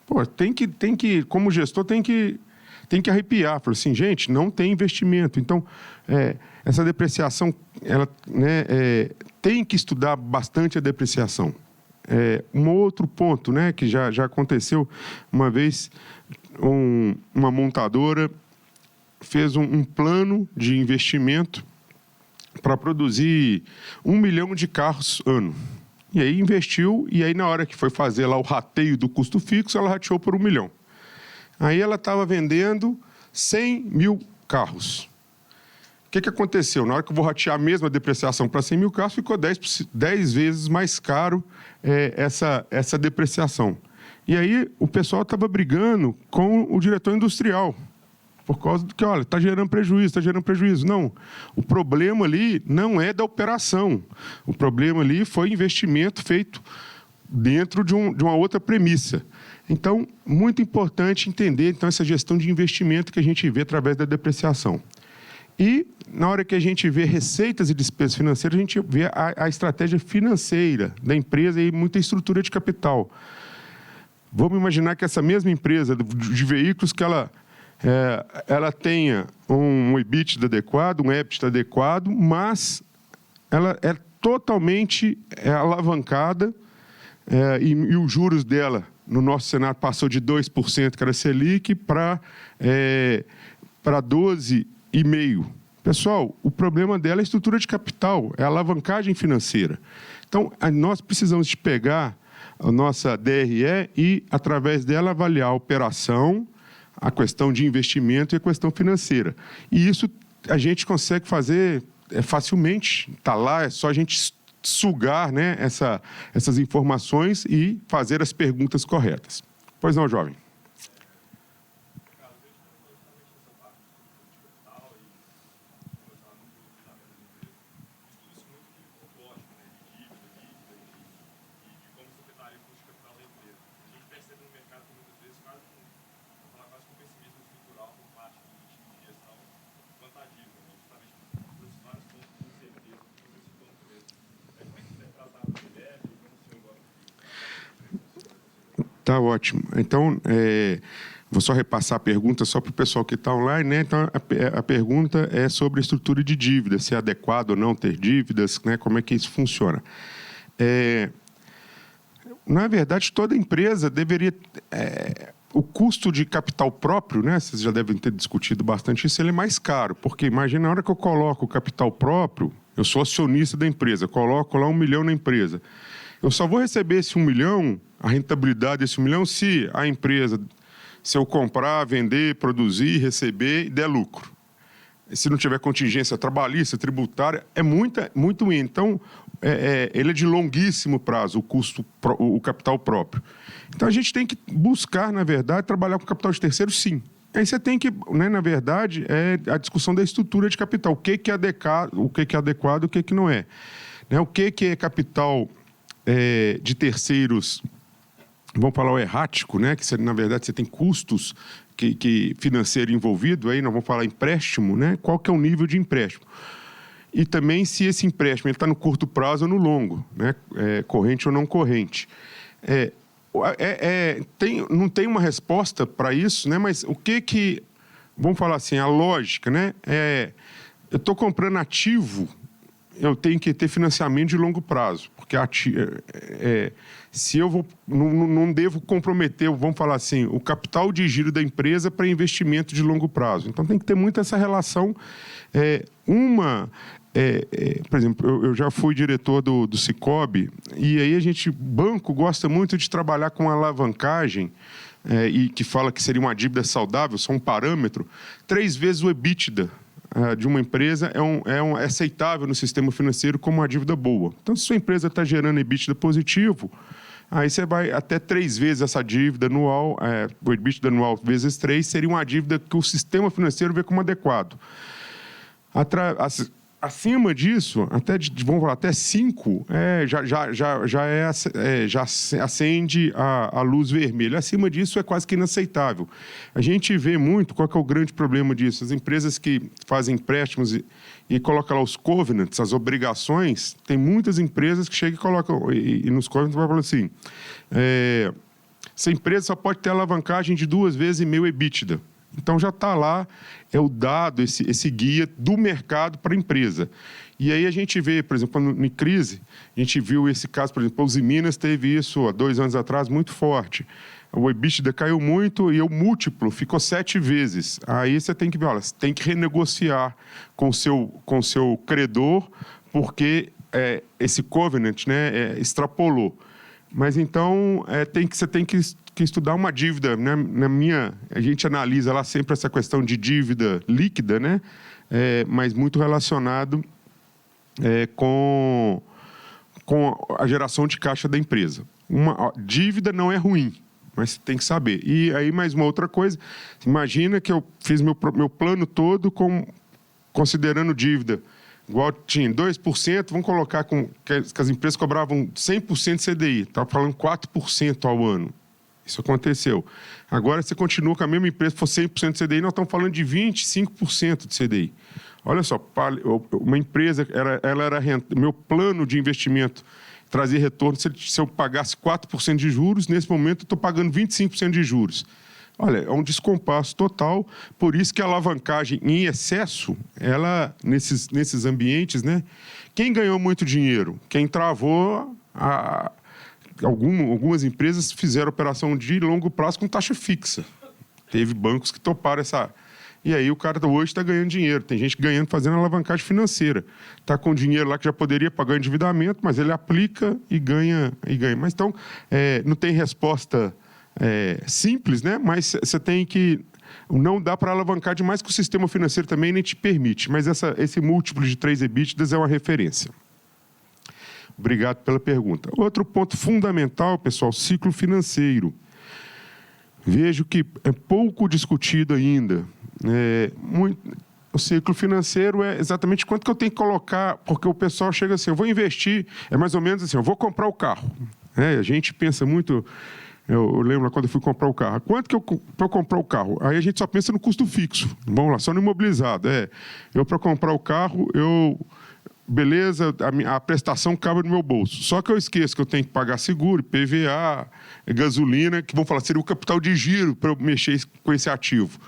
Pô, tem que como gestor, tem que arrepiar. Falei assim, gente, não tem investimento. Então, essa depreciação, ela, né, tem que estudar bastante a depreciação. Um outro ponto, né, que já aconteceu uma vez, uma montadora fez um plano de investimento para produzir 1 milhão de carros ano. E aí investiu, e aí na hora que foi fazer lá o rateio do custo fixo, ela rateou por 1 milhão. Aí ela estava vendendo 100 mil carros. O que aconteceu? Na hora que eu vou ratear a mesma depreciação para 100 mil carros, ficou 10 vezes mais caro essa depreciação. E aí o pessoal estava brigando com o diretor industrial, por causa do que, olha, está gerando prejuízo. Não, o problema ali não é da operação. O problema ali foi investimento feito dentro de uma outra premissa. Então, muito importante entender essa gestão de investimento que a gente vê através da depreciação. E, na hora que a gente vê receitas e despesas financeiras, a gente vê a estratégia financeira da empresa e muita estrutura de capital. Vamos imaginar que essa mesma empresa de veículos, que ela tenha um EBITDA adequado, um EBITDA adequado, mas ela é totalmente alavancada e os juros dela, no nosso cenário, passou de 2%, que era Selic, para 12,5%. Pessoal, o problema dela é a estrutura de capital, é a alavancagem financeira. Então, nós precisamos de pegar a nossa DRE e, através dela, avaliar a operação, a questão de investimento e a questão financeira. E isso a gente consegue fazer facilmente. Está lá, é só a gente sugar, né, essas informações e fazer as perguntas corretas. Pois não, jovem? Tá ótimo. Então, vou só repassar a pergunta só para o pessoal que está online, né? Então, a pergunta é sobre a estrutura de dívida, se é adequado ou não ter dívidas, né? Como é que isso funciona. Na verdade, toda empresa deveria... o custo de capital próprio, né? Vocês já devem ter discutido bastante isso, ele é mais caro, porque imagina, na hora que eu coloco o capital próprio, eu sou acionista da empresa, coloco lá 1 milhão na empresa. Eu só vou receber esse 1 milhão, a rentabilidade desse 1 milhão, se a empresa, se eu comprar, vender, produzir, receber e der lucro. Se não tiver contingência trabalhista, tributária, é muito ruim. Então, ele é de longuíssimo prazo, o capital próprio. Então, a gente tem que buscar, na verdade, trabalhar com capital de terceiro, sim. Aí você tem que, né, na verdade, a discussão da estrutura de capital. O que é adequado, o que não é. Né? O que é capital de terceiros, vamos falar o errático, né? Que você, na verdade você tem custos que financeiro envolvido, aí nós vamos falar empréstimo, né? Qual que é o nível de empréstimo? E também se esse empréstimo está no curto prazo ou no longo, né? Corrente ou não corrente. Não tem uma resposta para isso, né? Mas o que vamos falar assim, a lógica, né? Eu estou comprando ativo, eu tenho que ter financiamento de longo prazo, porque se eu não devo comprometer, vamos falar assim, o capital de giro da empresa para investimento de longo prazo. Então, tem que ter muito essa relação. Por exemplo, eu já fui diretor do Cicobi, e aí banco gosta muito de trabalhar com alavancagem, e que fala que seria uma dívida saudável, só um parâmetro, 3 vezes o EBITDA de uma empresa é aceitável no sistema financeiro como uma dívida boa. Então, se sua empresa está gerando EBITDA positivo, aí você vai até 3 vezes essa dívida anual, o EBITDA anual vezes 3, seria uma dívida que o sistema financeiro vê como adequado. Acima disso, vamos falar, até 5, já acende a luz vermelha. Acima disso, é quase que inaceitável. A gente vê muito, qual que é o grande problema disso? As empresas que fazem empréstimos e colocam lá os covenants, as obrigações, tem muitas empresas que chegam e colocam, e nos covenants vai falar assim, essa empresa só pode ter alavancagem de 2,5 vezes EBITDA. Então, já está lá, é o dado, esse guia do mercado para a empresa. E aí a gente vê, por exemplo, em crise, a gente viu esse caso, por exemplo, a Uzi Minas teve isso há 2 anos atrás, muito forte. O EBITDA caiu muito e o múltiplo ficou 7 vezes. Aí você tem que ver, olha, você tem que renegociar com o seu credor, porque esse covenant, né, extrapolou. Mas então, você tem que estudar uma dívida, né? A gente analisa lá sempre essa questão de dívida líquida, né? Mas muito relacionado com a geração de caixa da empresa. Dívida não é ruim, mas você tem que saber. E aí, mais uma outra coisa, imagina que eu fiz meu plano todo considerando dívida. Igual tinha 2%, vamos colocar que as empresas cobravam 100% CDI, estava falando 4% ao ano. Isso aconteceu. Agora, você continua com a mesma empresa, se for 100% de CDI, nós estamos falando de 25% de CDI. Olha só, uma empresa, meu plano de investimento trazia retorno se eu pagasse 4% de juros, nesse momento eu estou pagando 25% de juros. Olha, é um descompasso total, por isso que a alavancagem em excesso, nesses ambientes, né? Quem ganhou muito dinheiro? Quem travou, algumas empresas fizeram operação de longo prazo com taxa fixa. Teve bancos que toparam essa... E aí o cara hoje está ganhando dinheiro. Tem gente ganhando, fazendo alavancagem financeira. Está com dinheiro lá que já poderia pagar endividamento, mas ele aplica e ganha. Mas então, não tem resposta simples, né? Mas você tem que... Não dá para alavancar demais, que o sistema financeiro também nem te permite. Mas esse múltiplo de 3 EBITDAs é uma referência. Obrigado pela pergunta. Outro ponto fundamental, pessoal, ciclo financeiro. Vejo que é pouco discutido ainda. O ciclo financeiro é exatamente quanto que eu tenho que colocar, porque o pessoal chega assim, eu vou investir, é mais ou menos assim, eu vou comprar o carro. A gente pensa muito, eu lembro quando eu fui comprar o carro, quanto que para eu comprar o carro? Aí a gente só pensa no custo fixo, vamos lá, só no imobilizado. Eu para comprar o carro, beleza, a prestação cabe no meu bolso. Só que eu esqueço que eu tenho que pagar seguro, PVA, gasolina, que vão falar, seria o capital de giro para eu mexer com esse ativo.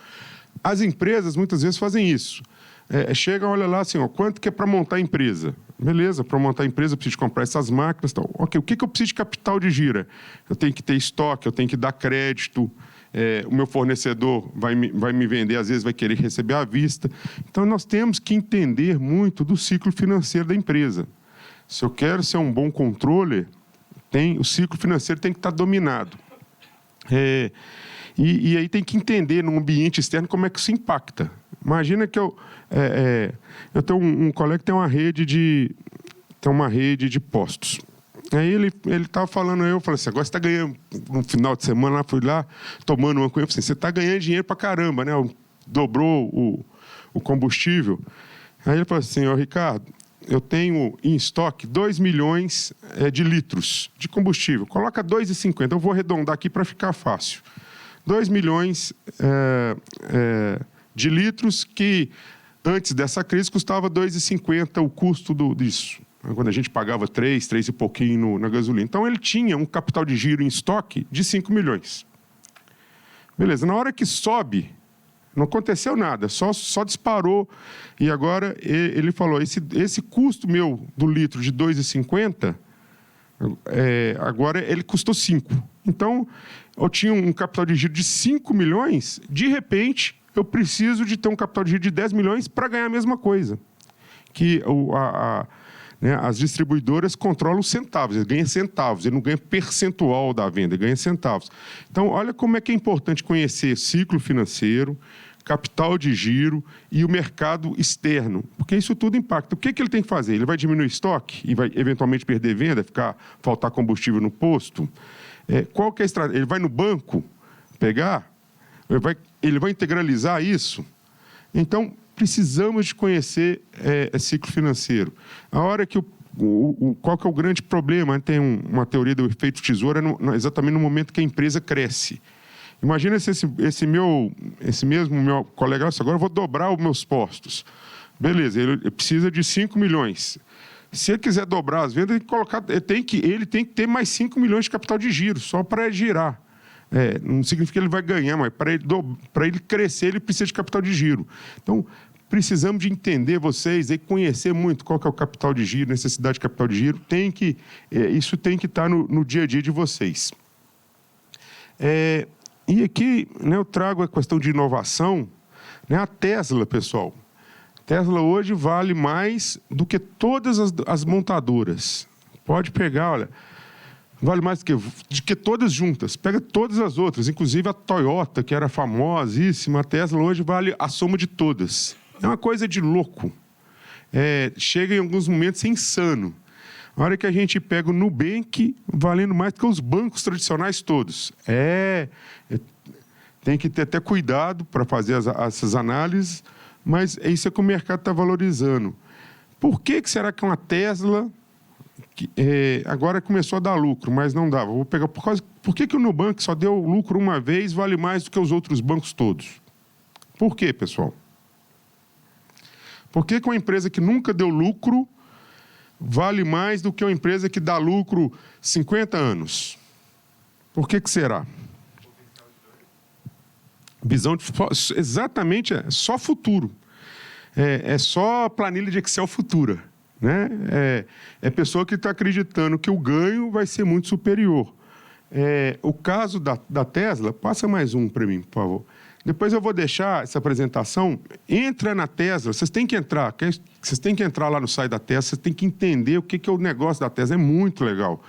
As empresas, muitas vezes, fazem isso. Chegam, olha lá, assim, quanto que é para montar a empresa? Beleza, para montar a empresa eu preciso comprar essas máquinas. Tal. Ok, o que eu preciso de capital de giro? Eu tenho que ter estoque, eu tenho que dar crédito, o meu fornecedor vai me vender, às vezes vai querer receber à vista. Então, nós temos que entender muito do ciclo financeiro da empresa. Se eu quero ser um bom controller, o ciclo financeiro tem que estar dominado. E aí tem que entender no ambiente externo como é que isso impacta. Imagina que eu tenho um colega que tem uma rede de postos. Aí ele estava falando, eu falei assim, agora você está ganhando, no final de semana, fui lá, tomando uma coisa, assim, você está ganhando dinheiro para caramba, né? Dobrou o combustível. Aí ele falou assim, Ricardo, eu tenho em estoque 2 milhões de litros de combustível. Coloca 2,50, eu vou arredondar aqui para ficar fácil. 2 milhões de litros que, antes dessa crise, custava 2,50 o custo disso. Quando a gente pagava 3 e pouquinho na gasolina. Então, ele tinha um capital de giro em estoque de 5 milhões. Beleza, na hora que sobe, não aconteceu nada, só disparou. E agora, ele falou, esse custo meu do litro de 2,50, agora ele custou 5. Então, eu tinha um capital de giro de 5 milhões, de repente, eu preciso de ter um capital de giro de 10 milhões para ganhar a mesma coisa. Que as distribuidoras controlam os centavos, eles ganham centavos, ele não ganha percentual da venda, ele ganha centavos. Então, olha como é que é importante conhecer ciclo financeiro, capital de giro e o mercado externo, porque isso tudo impacta. O que ele tem que fazer? Ele vai diminuir estoque e vai eventualmente perder venda, faltar combustível no posto? Qual que é a estratégia? Ele vai no banco pegar? Ele vai integralizar isso? Então, precisamos de conhecer ciclo financeiro. A hora que qual que é o grande problema? Tem uma teoria do efeito tesoura exatamente no momento que a empresa cresce. Imagina se esse mesmo meu colega, agora eu vou dobrar os meus postos. Beleza, ele precisa de 5 milhões. Se ele quiser dobrar as vendas, ele tem que ter mais 5 milhões de capital de giro, só para girar. Não significa que ele vai ganhar, mas para ele crescer, ele precisa de capital de giro. Então, precisamos de entender vocês e conhecer muito qual que é o capital de giro, necessidade de capital de giro. Isso tem que estar no dia a dia de vocês. E aqui, né, eu trago a questão de inovação. Né, a Tesla, pessoal. Tesla hoje vale mais do que todas as montadoras. Pode pegar, olha, vale mais do que todas juntas. Pega todas as outras, inclusive a Toyota, que era famosíssima. A Tesla hoje vale a soma de todas. É uma coisa de louco. Chega em alguns momentos a ser insano. A hora que a gente pega o Nubank, valendo mais do que os bancos tradicionais todos. Tem que ter até cuidado para fazer essas análises, mas isso é que o mercado está valorizando. Por que será que uma Tesla agora começou a dar lucro, mas não dava. Vou pegar por que o Nubank só deu lucro uma vez, vale mais do que os outros bancos todos? Por quê, pessoal? Por que uma empresa que nunca deu lucro vale mais do que uma empresa que dá lucro 50 anos? Por que será? Visão de... Exatamente, é só futuro. É só planilha de Excel futura. Né? É pessoa que está acreditando que o ganho vai ser muito superior. O caso da Tesla, passa mais um para mim, por favor. Depois eu vou deixar essa apresentação. Entra na Tesla, vocês têm que entrar. Vocês têm que entrar lá no site da Tesla, vocês têm que entender o que é o negócio da Tesla. É muito legal.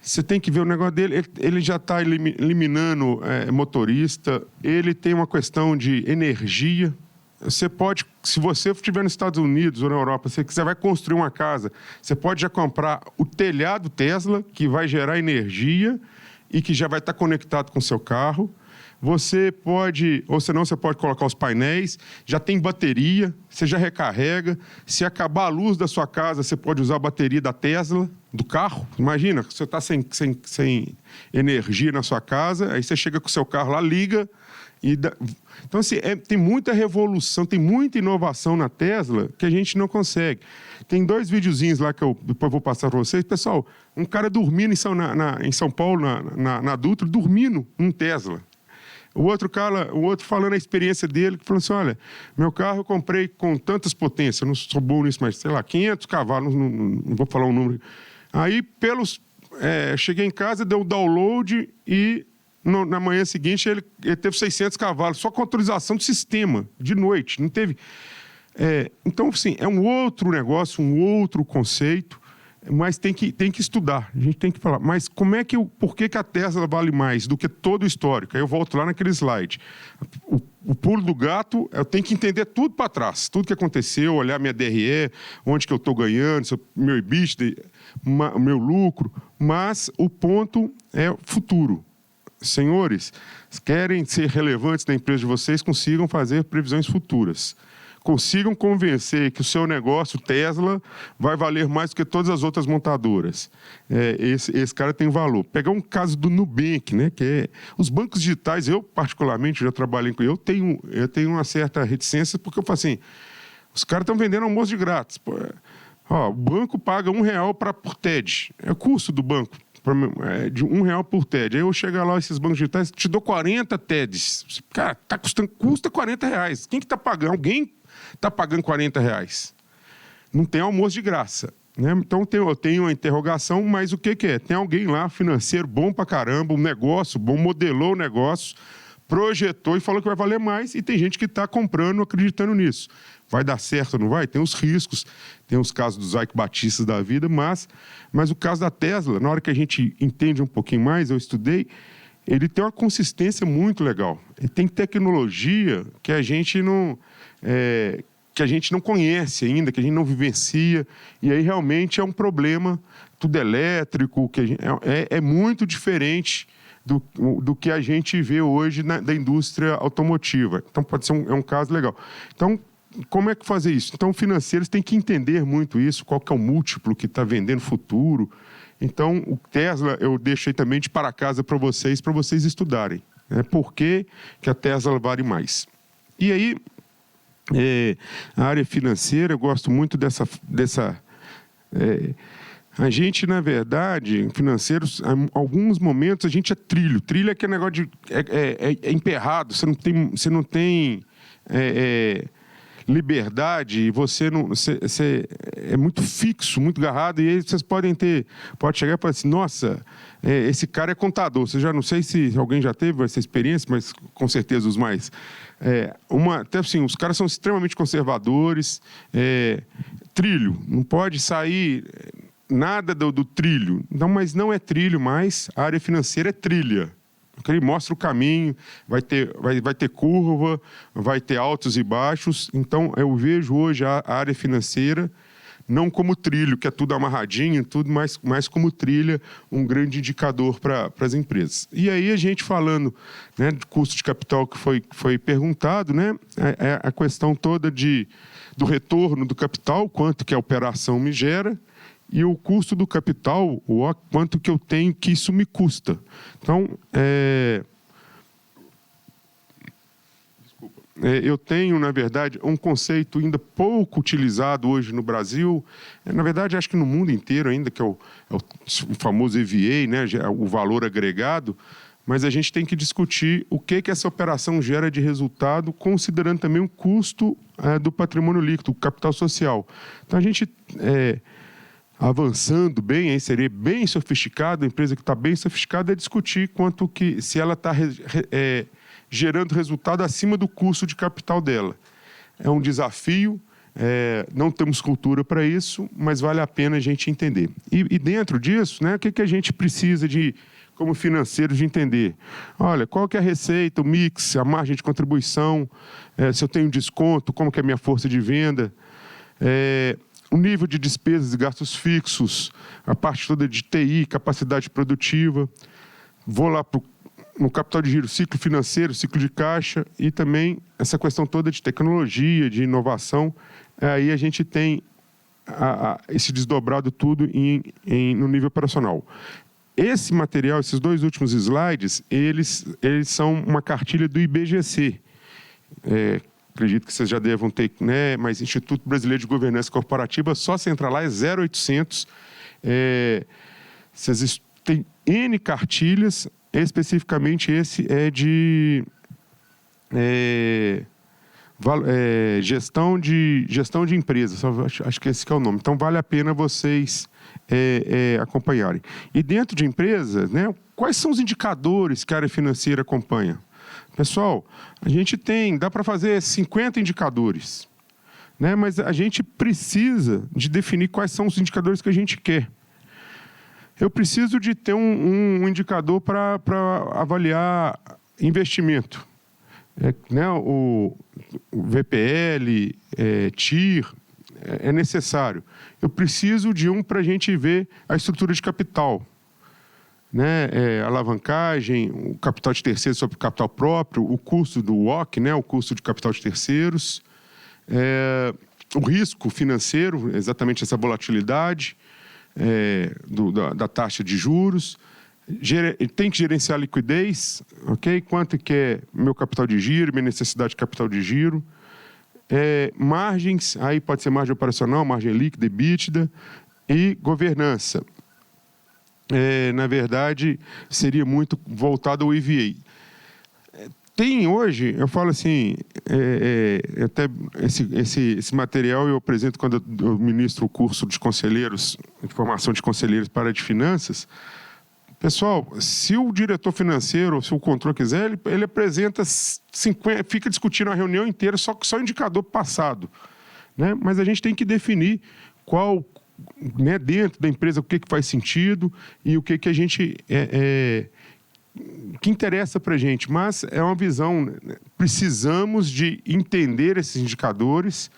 Você tem que ver o negócio dele. Ele já está eliminando motorista. Ele tem uma questão de energia. Você pode, se você estiver nos Estados Unidos ou na Europa, se você quiser vai construir uma casa, você pode já comprar o telhado Tesla, que vai gerar energia e que já vai estar conectado com o seu carro. Você pode, ou senão você pode colocar os painéis, já tem bateria, você já recarrega. Se acabar a luz da sua casa, você pode usar a bateria da Tesla, do carro. Imagina, você está sem energia na sua casa, aí você chega com o seu carro lá, liga. Então, assim, tem muita revolução, tem muita inovação na Tesla que a gente não consegue. Tem 2 videozinhos lá que eu depois vou passar para vocês. Pessoal, um cara dormindo em São Paulo, na Dutra, dormindo num Tesla. O outro falando a experiência dele, que falou assim, olha, meu carro eu comprei com tantas potências, eu não sou bom nisso, mas sei lá, 500 cavalos, não vou falar um número. Aí, cheguei em casa, deu o download e na manhã seguinte ele teve 600 cavalos, só com autorização do sistema, de noite, não teve... Então, assim, é um outro negócio, um outro conceito, mas tem que estudar, a gente tem que falar. Mas por que a Tesla vale mais do que todo o histórico? Aí eu volto lá naquele slide. O pulo do gato, eu tenho que entender tudo para trás, tudo que aconteceu, olhar minha DRE, onde que eu estou ganhando, meu EBITDA, meu lucro, mas o ponto é o futuro. Senhores, querem ser relevantes na empresa de vocês, consigam fazer previsões futuras. Consigam convencer que o seu negócio, Tesla, vai valer mais do que todas as outras montadoras. Esse cara tem valor. Pegar um caso do Nubank, né, que os bancos digitais, eu particularmente já trabalhei com eu tenho uma certa reticência, porque eu falo assim, os caras estão vendendo almoço de grátis. Pô, o banco paga R$1 por TED. É o custo do banco. De R$1 por TED. Aí eu chego lá, esses bancos digitais, te dou 40 TEDs. Cara, custa R$40. Quem que está pagando? Alguém está pagando R$40. Não tem almoço de graça. Né? Então eu tenho uma interrogação, mas o que é? Tem alguém lá, financeiro, bom pra caramba, um negócio bom, modelou o negócio, projetou e falou que vai valer mais, e tem gente que está comprando, acreditando nisso. Vai dar certo ou não vai? Tem os riscos, tem os casos dos Ike Batistas da vida, mas o caso da Tesla, na hora que a gente entende um pouquinho mais, eu estudei, ele tem uma consistência muito legal. Ele tem tecnologia que a gente não conhece ainda, que a gente não vivencia, e aí realmente é um problema, tudo elétrico, é muito diferente do que a gente vê hoje da indústria automotiva. Então, pode ser um caso legal. Então, como é que fazer isso? Então, financeiros têm que entender muito isso, qual que é o múltiplo que está vendendo futuro. Então, o Tesla, eu deixei também de para casa para vocês estudarem. Né? Por que a Tesla vale mais? E aí, a área financeira, eu gosto muito dessa a gente, na verdade, financeiros, em alguns momentos, a gente é trilho. Trilho é aquele negócio é emperrado, você não tem liberdade, você é muito fixo, muito agarrado, e aí vocês pode chegar e falar assim, nossa, esse cara é contador. Você já não sei se alguém já teve essa experiência, mas com certeza os mais. Até assim, os caras são extremamente conservadores, trilho, não pode sair nada do trilho. Não, mas não é trilho mais, a área financeira é trilha. Ele mostra o caminho, vai ter curva, vai ter altos e baixos. Então, eu vejo hoje a área financeira não como trilho, que é tudo amarradinho, tudo mais como trilha, um grande indicador para as empresas. E aí, a gente falando, né, de custo de capital que foi perguntado, né, a questão toda do retorno do capital, quanto que a operação me gera, e o custo do capital, quanto que eu tenho que isso me custa. Então, eu tenho, na verdade, um conceito ainda pouco utilizado hoje no Brasil, na verdade, acho que no mundo inteiro ainda, que é o famoso EVA, né, o valor agregado, mas a gente tem que discutir o que essa operação gera de resultado, considerando também o custo do patrimônio líquido, o capital social. Então, a gente, avançando bem, aí seria bem sofisticado, a empresa que está bem sofisticada, é discutir quanto que, se ela está gerando resultado acima do custo de capital dela. É um desafio, não temos cultura para isso, mas vale a pena a gente entender. E dentro disso, né, o que a gente precisa de, como financeiros, de entender? Olha, qual que é a receita, o mix, a margem de contribuição, se eu tenho desconto, como que é a minha força de venda, o nível de despesas e gastos fixos, a parte toda de TI, capacidade produtiva. Vou lá no capital de giro, ciclo financeiro, ciclo de caixa e também essa questão toda de tecnologia, de inovação. Aí a gente tem esse desdobrado tudo no nível operacional. Esse material, esses 2 últimos slides, eles são uma cartilha do IBGC. Acredito que vocês já devam ter, né? Mas Instituto Brasileiro de Governança Corporativa, só você entrar lá é 0800. Vocês têm N cartilhas. Especificamente, esse é de gestão de empresas, acho que esse que é o nome. Então, vale a pena vocês acompanharem. E dentro de empresas, né, quais são os indicadores que a área financeira acompanha? Pessoal, a gente dá para fazer 50 indicadores, né, mas a gente precisa de definir quais são os indicadores que a gente quer. Eu preciso de ter um indicador para avaliar investimento. Né? O VPL, TIR, é necessário. Eu preciso de para a gente ver a estrutura de capital. Né? Alavancagem, o capital de terceiros sobre o capital próprio, o custo do WOC, né? O custo de capital de terceiros, o risco financeiro, exatamente essa volatilidade, da taxa de juros, tem que gerenciar a liquidez, ok? Quanto que é meu capital de giro, minha necessidade de capital de giro, margens, aí pode ser margem operacional, margem líquida, EBITDA, e governança. Na verdade, seria muito voltado ao EVA. Tem hoje, eu falo assim, até esse material eu apresento quando eu ministro o curso de conselheiros, de formação de conselheiros para a área de finanças. Pessoal, se o diretor financeiro, ou se o controle quiser, ele apresenta 50, fica discutindo a reunião inteira só indicador passado. Né? Mas a gente tem que definir qual, né, dentro da empresa, o que faz sentido e o que a gente... que interessa para a gente, mas é uma visão, precisamos de entender esses indicadores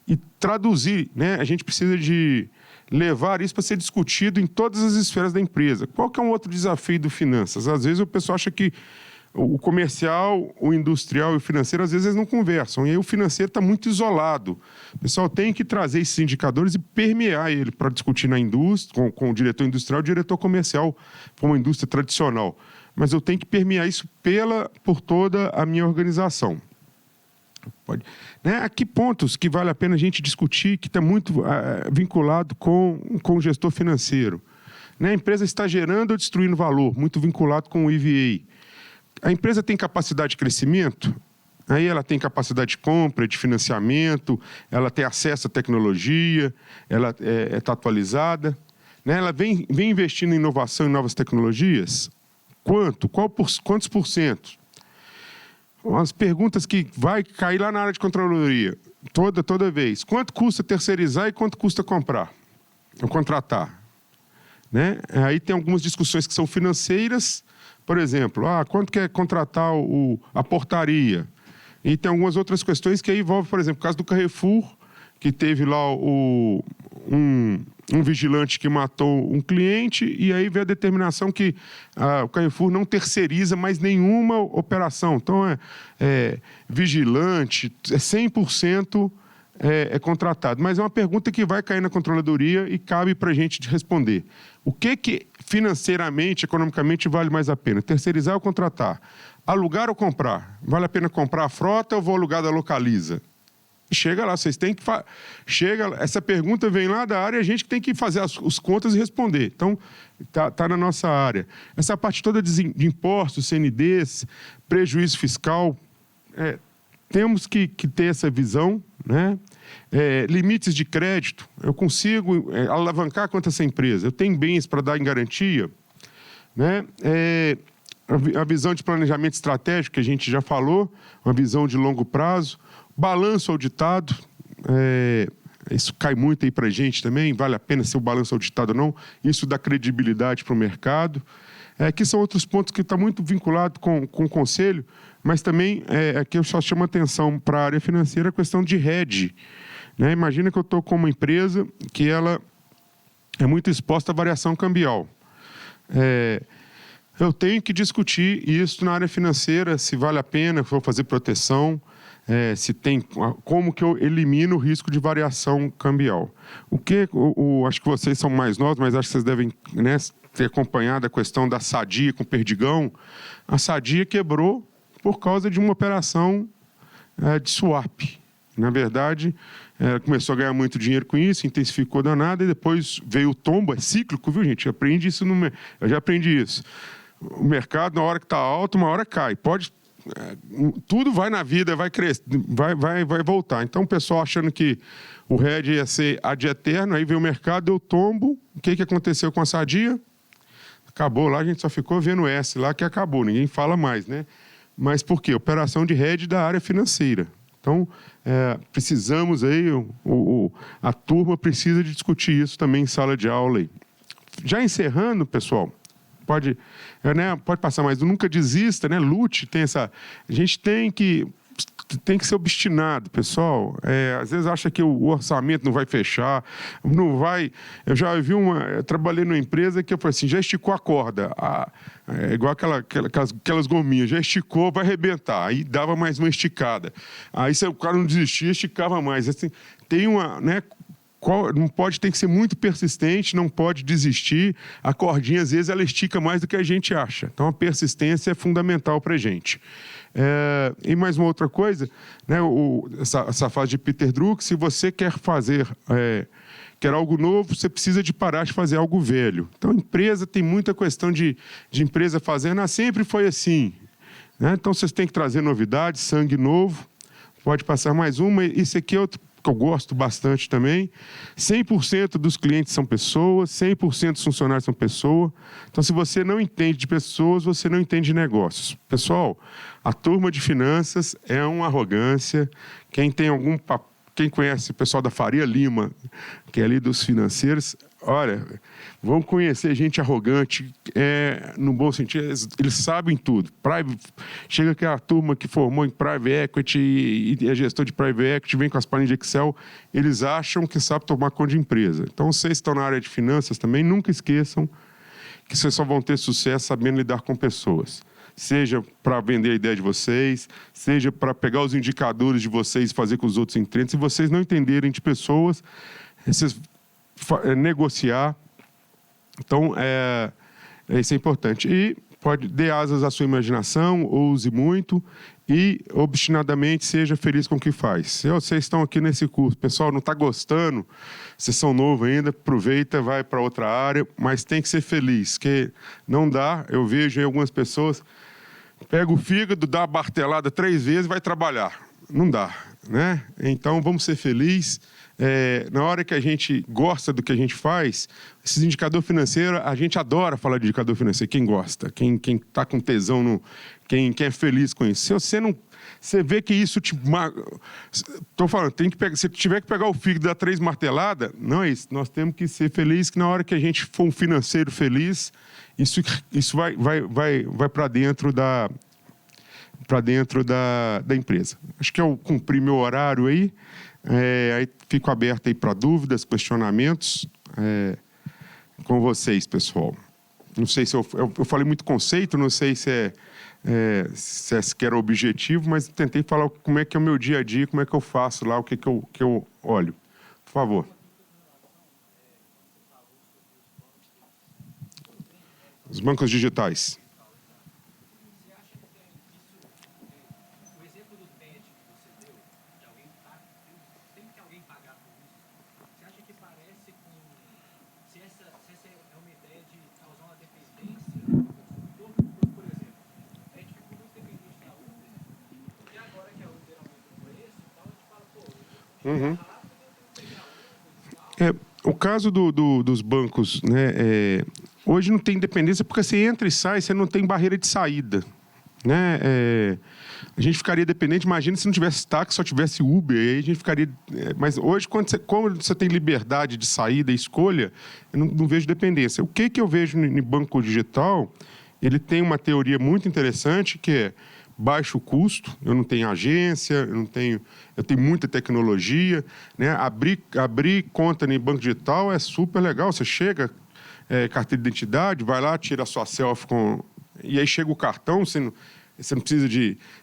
e traduzir, né? A gente precisa de levar isso para ser discutido em todas as esferas da empresa. Qual que é um outro desafio do finanças? Às vezes o pessoal acha que o comercial, o industrial e o financeiro, às vezes eles não conversam, e aí o financeiro está muito isolado. O pessoal tem que trazer esses indicadores e permear ele para discutir na indústria, com o diretor industrial e o diretor comercial, para uma indústria tradicional. Mas eu tenho que permear isso por toda a minha organização. Né? A que pontos que vale a pena a gente discutir, que está muito vinculado com o gestor financeiro? Né? A empresa está gerando ou destruindo valor, muito vinculado com o EVA. A empresa tem capacidade de crescimento? Aí ela tem capacidade de compra, de financiamento, ela tem acesso à tecnologia, ela está atualizada. Né? Ela vem investindo em inovação e novas tecnologias? Quanto? Quantos por cento? As perguntas que vai cair lá na área de controladoria, toda vez. Quanto custa terceirizar e quanto custa comprar? Ou contratar? Né? Aí tem algumas discussões que são financeiras, por exemplo, quanto que é contratar a portaria? E tem algumas outras questões que aí envolvem, por exemplo, o caso do Carrefour, que teve lá um vigilante que matou um cliente, e aí veio a determinação que o Carrefour não terceiriza mais nenhuma operação. Então, vigilante, 100% é contratado. Mas é uma pergunta que vai cair na controladoria e cabe para a gente responder. O que financeiramente, economicamente, vale mais a pena? Terceirizar ou contratar? Alugar ou comprar? Vale a pena comprar a frota ou vou alugar da Localiza? Chega lá, vocês têm que... Essa pergunta vem lá da área, a gente que tem que fazer as contas e responder. Então, tá na nossa área. Essa parte toda de impostos, CNDs, prejuízo fiscal, temos que ter essa visão, né? Limites de crédito, eu consigo alavancar quanto essa empresa? Eu tenho bens para dar em garantia? Né? A visão de planejamento estratégico, que a gente já falou, uma visão de longo prazo, balanço auditado, isso cai muito aí para a gente também, vale a pena ser o balanço auditado ou não, isso dá credibilidade para o mercado, que são outros pontos que estão muito vinculados com o conselho, mas também aqui eu só chamo atenção para a área financeira a questão de hedge. Né? Imagina que eu estou com uma empresa que ela é muito exposta à variação cambial. Eu tenho que discutir isso na área financeira, se vale a pena, se vou fazer proteção, se tem, como que eu elimino o risco de variação cambial. Acho que vocês são mais novos, mas acho que vocês devem, né, ter acompanhado a questão da Sadia com o Perdigão. A Sadia quebrou por causa de uma operação de swap. Na verdade, começou a ganhar muito dinheiro com isso, intensificou danado, e depois veio o tombo, é cíclico, viu, gente? Eu já aprendi isso. O mercado, na hora que está alto, uma hora cai. Tudo vai na vida, vai crescer, vai voltar. Então, o pessoal achando que o hedge ia ser ad eterno, aí veio o mercado, deu tombo. O que aconteceu com a Sadia? Acabou lá, a gente só ficou vendo o S lá, que acabou, ninguém fala mais, né? Mas por quê? Operação de hedge da área financeira. Então, precisamos aí, a turma precisa de discutir isso também em sala de aula. Aí. Já encerrando, pessoal, pode passar mais, nunca desista, né? Lute, a gente tem que ser obstinado, pessoal. Às vezes acha que o orçamento não vai fechar, não vai... Eu trabalhei numa empresa que eu falei assim, já esticou a corda, igual aquelas gominhas, já esticou, vai arrebentar. Aí dava mais uma esticada. Aí se o cara não desistia, esticava mais. Assim, tem uma... Né, tem que ser muito persistente, não pode desistir. A cordinha, às vezes, ela estica mais do que a gente acha. Então, a persistência é fundamental para a gente. E mais uma outra coisa, né, essa fase de Peter Drucker, se você quer fazer quer algo novo, você precisa de parar de fazer algo velho. Então, a empresa tem muita questão de empresa fazendo, sempre foi assim. Né? Então, vocês têm que trazer novidades, sangue novo. Pode passar mais uma. Isso aqui é outro que eu gosto bastante também. 100% dos clientes são pessoas, 100% dos funcionários são pessoas. Então, se você não entende de pessoas, você não entende de negócios. Pessoal, a turma de finanças é uma arrogância. Quem conhece o pessoal da Faria Lima, que é ali dos financeiros, olha, vão conhecer gente arrogante, no bom sentido, eles sabem tudo. Chega aquela turma que formou em Private Equity e é gestor de Private Equity, vem com as planilhas de Excel, eles acham que sabem tomar conta de empresa. Então, vocês estão na área de finanças também, nunca esqueçam que vocês só vão ter sucesso sabendo lidar com pessoas. Seja para vender a ideia de vocês, seja para pegar os indicadores de vocês e fazer com os outros entendem. Se vocês não entenderem de pessoas, vocês negociar. Então, isso é importante. E pode dar asas à sua imaginação, ouse muito e, obstinadamente, seja feliz com o que faz. Se vocês estão aqui nesse curso, pessoal, não está gostando, vocês são novos ainda, aproveita, vai para outra área, mas tem que ser feliz, que não dá, eu vejo em algumas pessoas, pega o fígado, dá a martelada 3 vezes e vai trabalhar. Não dá, né? Então, vamos ser felizes. Na hora que a gente gosta do que a gente faz, esses indicadores financeiros, a gente adora falar de indicador financeiro, quem gosta, quem está com tesão, quem é feliz com isso. Se você não... Você vê que isso te... Estou falando, se tiver que pegar o fígado e dar 3 marteladas, não é isso. Nós temos que ser felizes, que na hora que a gente for um financeiro feliz, isso vai para dentro da empresa. Acho que eu cumpri meu horário aí. Aí fico aberto aí para dúvidas, questionamentos com vocês, pessoal. Não sei se eu falei muito conceito, não sei se se que era o objetivo, mas tentei falar como é que é o meu dia a dia, como é que eu faço lá, o que eu olho. Por favor. Os bancos digitais. Uhum. O caso dos bancos, né, hoje não tem independência porque você entra e sai, você não tem barreira de saída, né? A gente ficaria dependente, imagina se não tivesse táxi, só tivesse Uber, aí a gente ficaria... mas hoje, como você tem liberdade de saída e escolha, eu não vejo dependência. O que eu vejo no banco digital, ele tem uma teoria muito interessante, que é baixo custo, eu não tenho agência, eu tenho muita tecnologia, né? Abrir conta em banco digital é super legal. Você chega, carteira de identidade, vai lá, tira a sua selfie e aí chega o cartão, você não precisa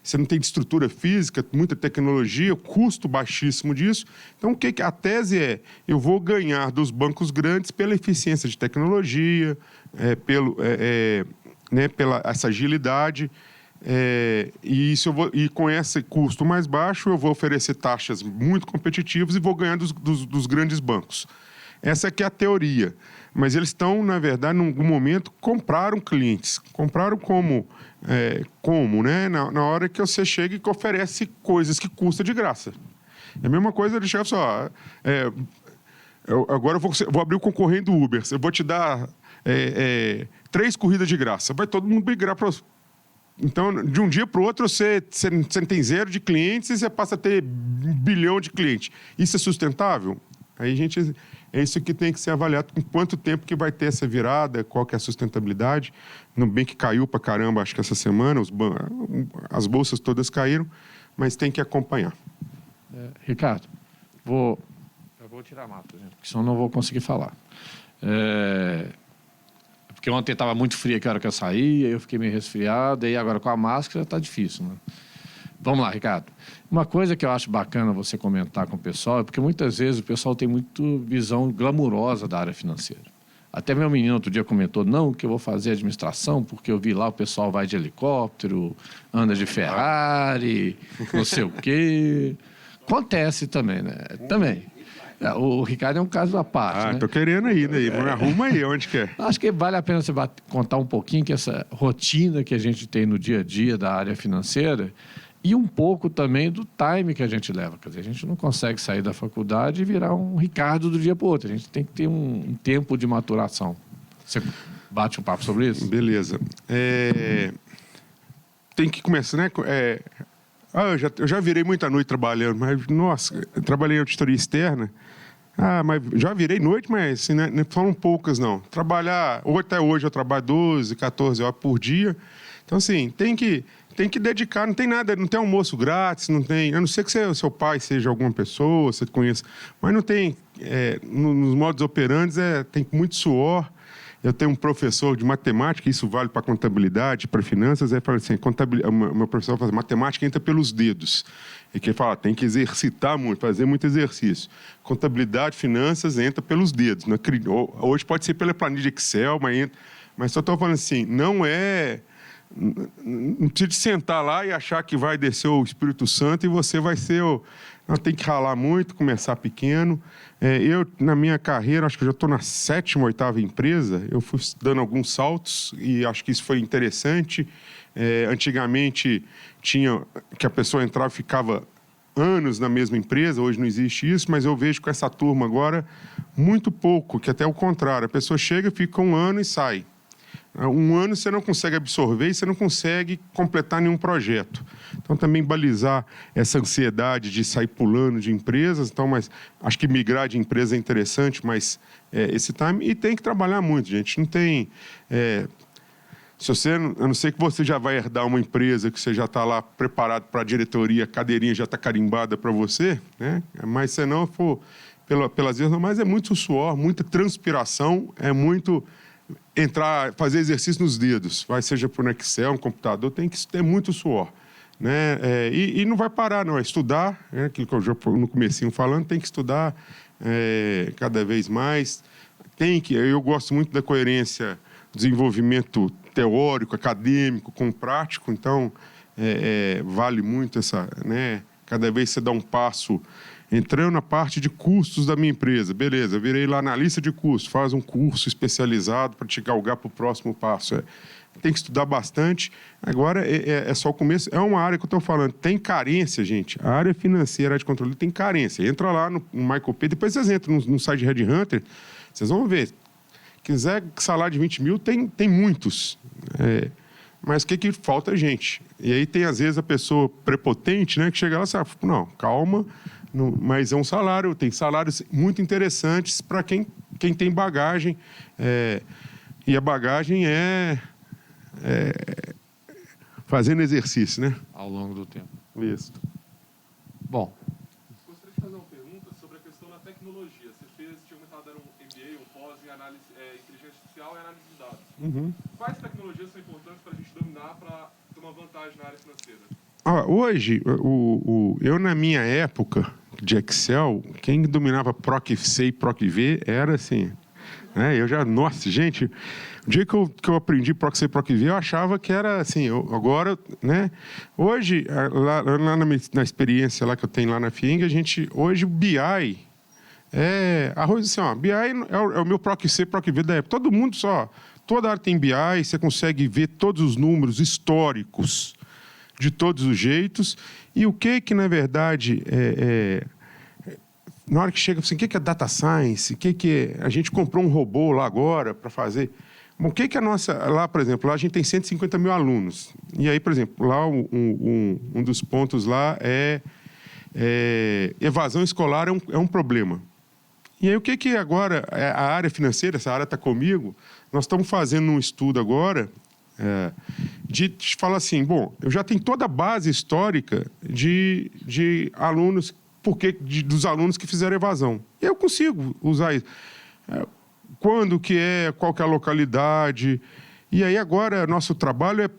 você não tem de estrutura física, muita tecnologia, custo baixíssimo disso. Então, a tese é, eu vou ganhar dos bancos grandes pela eficiência de tecnologia, pela essa agilidade. E com esse custo mais baixo, eu vou oferecer taxas muito competitivas e vou ganhar dos grandes bancos. Essa é que é a teoria. Mas eles estão, na verdade, em algum momento, compraram clientes. Compraram como né? Na hora que você chega e que oferece coisas que custa de graça. É a mesma coisa de chefe só. Agora eu vou abrir o concorrente do Uber. Eu vou te dar 3 corridas de graça. Vai todo mundo migrar para... Então, de um dia para o outro, você tem 0 de clientes e você passa a ter 1 bilhão de clientes. Isso é sustentável? Aí, é isso que tem que ser avaliado. Com quanto tempo que vai ter essa virada, qual que é a sustentabilidade. No bem que caiu para caramba, acho que essa semana, as bolsas todas caíram, mas tem que acompanhar. Ricardo, eu vou tirar a máscara, gente, porque senão não vou conseguir falar. Porque ontem estava muito frio aqui a hora que eu saí, eu fiquei meio resfriado, e agora com a máscara está difícil, né? Vamos lá, Ricardo. Uma coisa que eu acho bacana você comentar com o pessoal é porque muitas vezes o pessoal tem muito visão glamurosa da área financeira. Até meu menino outro dia comentou, não, que eu vou fazer administração, porque eu vi lá o pessoal vai de helicóptero, anda de Ferrari, não sei o quê. Acontece também, né? Também. O Ricardo é um caso à parte, né? Tô querendo ir, né? Me arruma aí, onde que é? Acho que vale a pena você contar um pouquinho que essa rotina que a gente tem no dia a dia da área financeira e um pouco também do time que a gente leva. Quer dizer, a gente não consegue sair da faculdade e virar um Ricardo do dia para o outro. A gente tem que ter um tempo de maturação. Você bate um papo sobre isso? Beleza. Tem que começar, né? Eu já virei muita noite trabalhando, mas, nossa, eu trabalhei em auditoria externa. Mas já virei noite, mas assim, não foram poucas, não. Trabalhar, até hoje eu trabalho 12, 14 horas por dia. Então, assim, tem que dedicar, não tem nada, não tem almoço grátis, não tem, a não ser que seu pai seja alguma pessoa, você conheça, mas não tem, nos modos operantes, tem muito suor. Eu tenho um professor de matemática, isso vale para contabilidade, para finanças, fala assim, meu professor fala assim, matemática entra pelos dedos. E que fala, tem que exercitar muito, fazer muito exercício. Contabilidade, finanças, entra pelos dedos. Hoje pode ser pela planilha de Excel, mas só estou falando assim, não precisa de sentar lá e achar que vai descer o Espírito Santo e você vai ser Não, tem que ralar muito, começar pequeno. Eu, na minha carreira, acho que eu já estou na 7ª, 8ª empresa, eu fui dando alguns saltos e acho que isso foi interessante. Antigamente, tinha que a pessoa entrava e ficava anos na mesma empresa, hoje não existe isso, mas eu vejo com essa turma agora muito pouco, que até o contrário, a pessoa chega, fica 1 ano e sai. 1 ano você não consegue absorver e você não consegue completar nenhum projeto. Então, também balizar essa ansiedade de sair pulando de empresas. Então, mas acho que migrar de empresa é interessante, mas esse time... E tem que trabalhar muito, gente. Não tem... a não ser que você já vai herdar uma empresa que você já está lá preparado para a diretoria, a cadeirinha já está carimbada para você, né? Mas se não for pelas vezes, mas é muito suor, muita transpiração, é muito... entrar, fazer exercício nos dedos, seja por um Excel, um computador, tem que ter muito suor. Né? E não vai parar, não. É estudar, aquilo que eu já no comecinho falando, tem que estudar cada vez mais. Eu gosto muito da coerência, desenvolvimento teórico, acadêmico, com prático, então vale muito essa... Né? Cada vez você dá um passo, entrando na parte de custos da minha empresa, beleza, virei lá na lista de custos, faz um curso especializado para te galgar para o próximo passo. Tem que estudar bastante. Agora é só o começo. É uma área que eu estou falando. Tem carência, gente. A área financeira de controle tem carência. Entra lá no Michael Page, depois vocês entram no site de Red Hunter, vocês vão ver. Quiser salário de 20 mil, tem muitos. Mas o que falta, gente? E aí tem, às vezes, a pessoa prepotente, né, que chega lá e fala, não, calma, mas é um salário. Tem salários muito interessantes para quem tem bagagem. E a bagagem fazendo exercício, né? Ao longo do tempo. Isso. Bom. Gostaria de fazer uma pergunta sobre a questão da tecnologia. Você tinha comentado, era um MBA, um pós em análise, inteligência artificial e análise de dados. Uhum. Quais tecnologias são importantes para a gente dominar para ter uma vantagem na área financeira? Hoje, eu na minha época de Excel, quem dominava PROC-C e PROC-V era assim... Nossa, gente, o dia que eu aprendi PROC-C e PROC-V, eu achava que era assim, agora, né? Hoje, lá na experiência lá que eu tenho lá na FIENG, hoje o BI arroz assim, BI é o meu PROC-C, PROC-V da época. Toda área tem BI, você consegue ver todos os números históricos de todos os jeitos. E o que na verdade, na hora que chega, assim, o que é data science? A gente comprou um robô lá agora para fazer... Bom, o que a nossa... Lá, por exemplo, lá a gente tem 150 mil alunos. E aí, por exemplo, lá um dos pontos lá evasão escolar é um problema. E aí, o que agora... A área financeira, essa área está comigo, nós estamos fazendo um estudo agora de falar assim, bom, eu já tenho toda a base histórica de alunos... dos alunos que fizeram evasão. Eu consigo usar isso. Quando qual que é a localidade. E aí agora nosso trabalho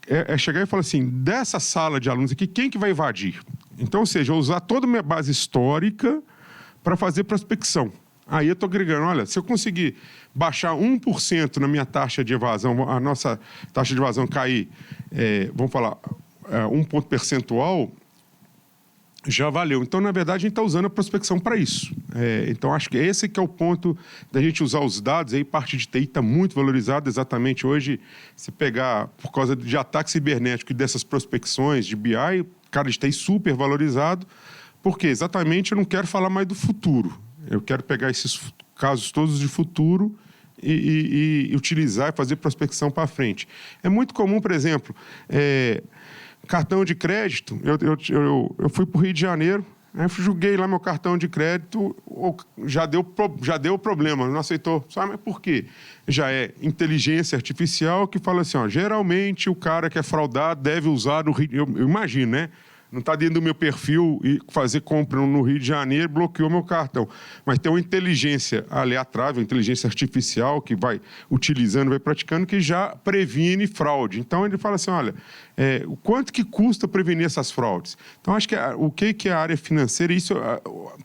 é chegar e falar assim, dessa sala de alunos aqui, quem que vai invadir? Então, ou seja, usar toda a minha base histórica para fazer prospecção. Aí eu estou agregando, olha, se eu conseguir baixar 1% na minha taxa de evasão, a nossa taxa de evasão cair, vamos falar, 1 ponto percentual, já valeu. Então, na verdade, a gente está usando a prospecção para isso. Então, acho que esse que é o ponto da gente usar os dados. Aí, parte de TI está muito valorizada. Exatamente hoje, se pegar, por causa de ataque cibernético e dessas prospecções de BI, cara de TI super valorizado. Porque exatamente eu não quero falar mais do futuro. Eu quero pegar esses casos todos de futuro e utilizar e fazer prospecção para frente. É muito comum, por exemplo... cartão de crédito, eu fui para o Rio de Janeiro, aí joguei lá meu cartão de crédito, já deu problema, não aceitou. Sabe por quê? Já é inteligência artificial que fala assim, geralmente o cara que é fraudado deve usar no Rio... Eu imagino, né? Não está dentro do meu perfil e fazer compra no Rio de Janeiro, bloqueou meu cartão. Mas tem uma inteligência aleatória, uma inteligência artificial que vai utilizando, vai praticando, que já previne fraude. Então, ele fala assim, olha, o quanto que custa prevenir essas fraudes? Então, acho que o que é a área financeira,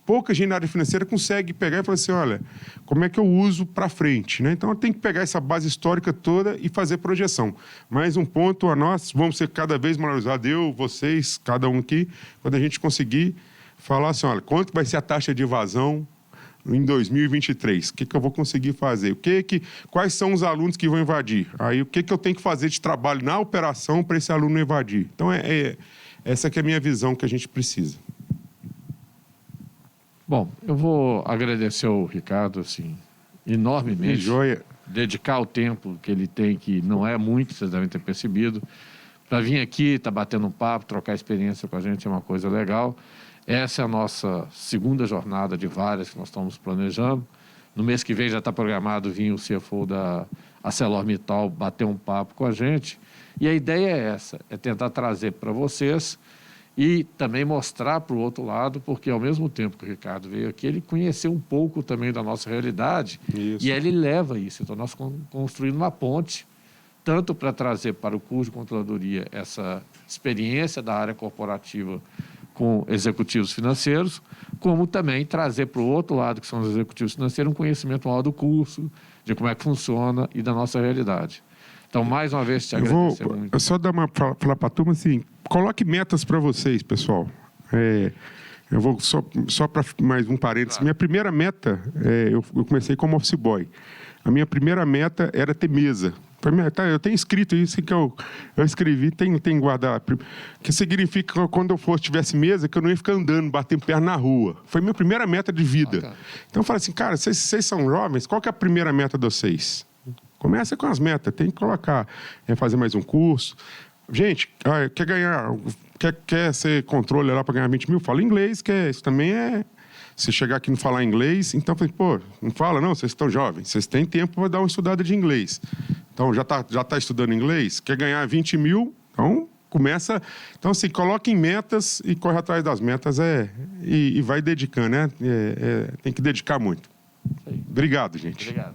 pouca gente na área financeira consegue pegar e falar assim, olha, como é que eu uso para frente? Né? Então, eu tenho que pegar essa base histórica toda e fazer projeção. Mais um ponto, nós vamos ser cada vez valorizados, vocês, cada um aqui, quando a gente conseguir falar assim, olha, quanto vai ser a taxa de evasão em 2023? O que eu vou conseguir fazer? Quais são os alunos que vão invadir? Aí, o que eu tenho que fazer de trabalho na operação para esse aluno invadir? Então, essa que é a minha visão que a gente precisa. Bom, eu vou agradecer ao Ricardo, assim, enormemente. Joia. Dedicar o tempo que ele tem, que não é muito, vocês devem ter percebido, para vir aqui, estar batendo um papo, trocar experiência com a gente, é uma coisa legal. Essa é a nossa segunda jornada de várias que nós estamos planejando. No mês que vem já está programado vir o CFO da ArcelorMittal bater um papo com a gente. E a ideia é essa, é tentar trazer para vocês e também mostrar para o outro lado, porque ao mesmo tempo que o Ricardo veio aqui, ele conheceu um pouco também da nossa realidade. Isso. E ele leva isso. Então, nós construímos uma ponte, tanto para trazer para o curso de controladoria essa experiência da área corporativa com executivos financeiros, como também trazer para o outro lado, que são os executivos financeiros, um conhecimento maior do curso, de como é que funciona e da nossa realidade. Então, mais uma vez, te agradecer muito. Eu só falar para a turma assim, coloque metas para vocês, pessoal. Eu vou só para mais um parênteses. Claro. Minha primeira meta, eu comecei como office boy. A minha primeira meta era ter mesa. Eu tenho escrito isso que eu escrevi, tenho guardado. Que significa que quando eu tivesse mesa, que eu não ia ficar andando, batendo perna na rua. Foi minha primeira meta de vida. Então eu falei assim, cara, vocês são jovens, qual que é a primeira meta de vocês? Começa com as metas, tem que colocar, fazer mais um curso. Gente, quer ser controle lá para ganhar 20 mil? Fala inglês, isso também é... Se chegar aqui e não falar inglês, então, não fala não, vocês estão jovens, vocês têm tempo para dar uma estudada de inglês. Então, já tá estudando inglês? Quer ganhar 20 mil? Então, começa... Então, assim, coloque em metas e corre atrás das metas e vai dedicando, né? Tem que dedicar muito. Obrigado, gente. Obrigado.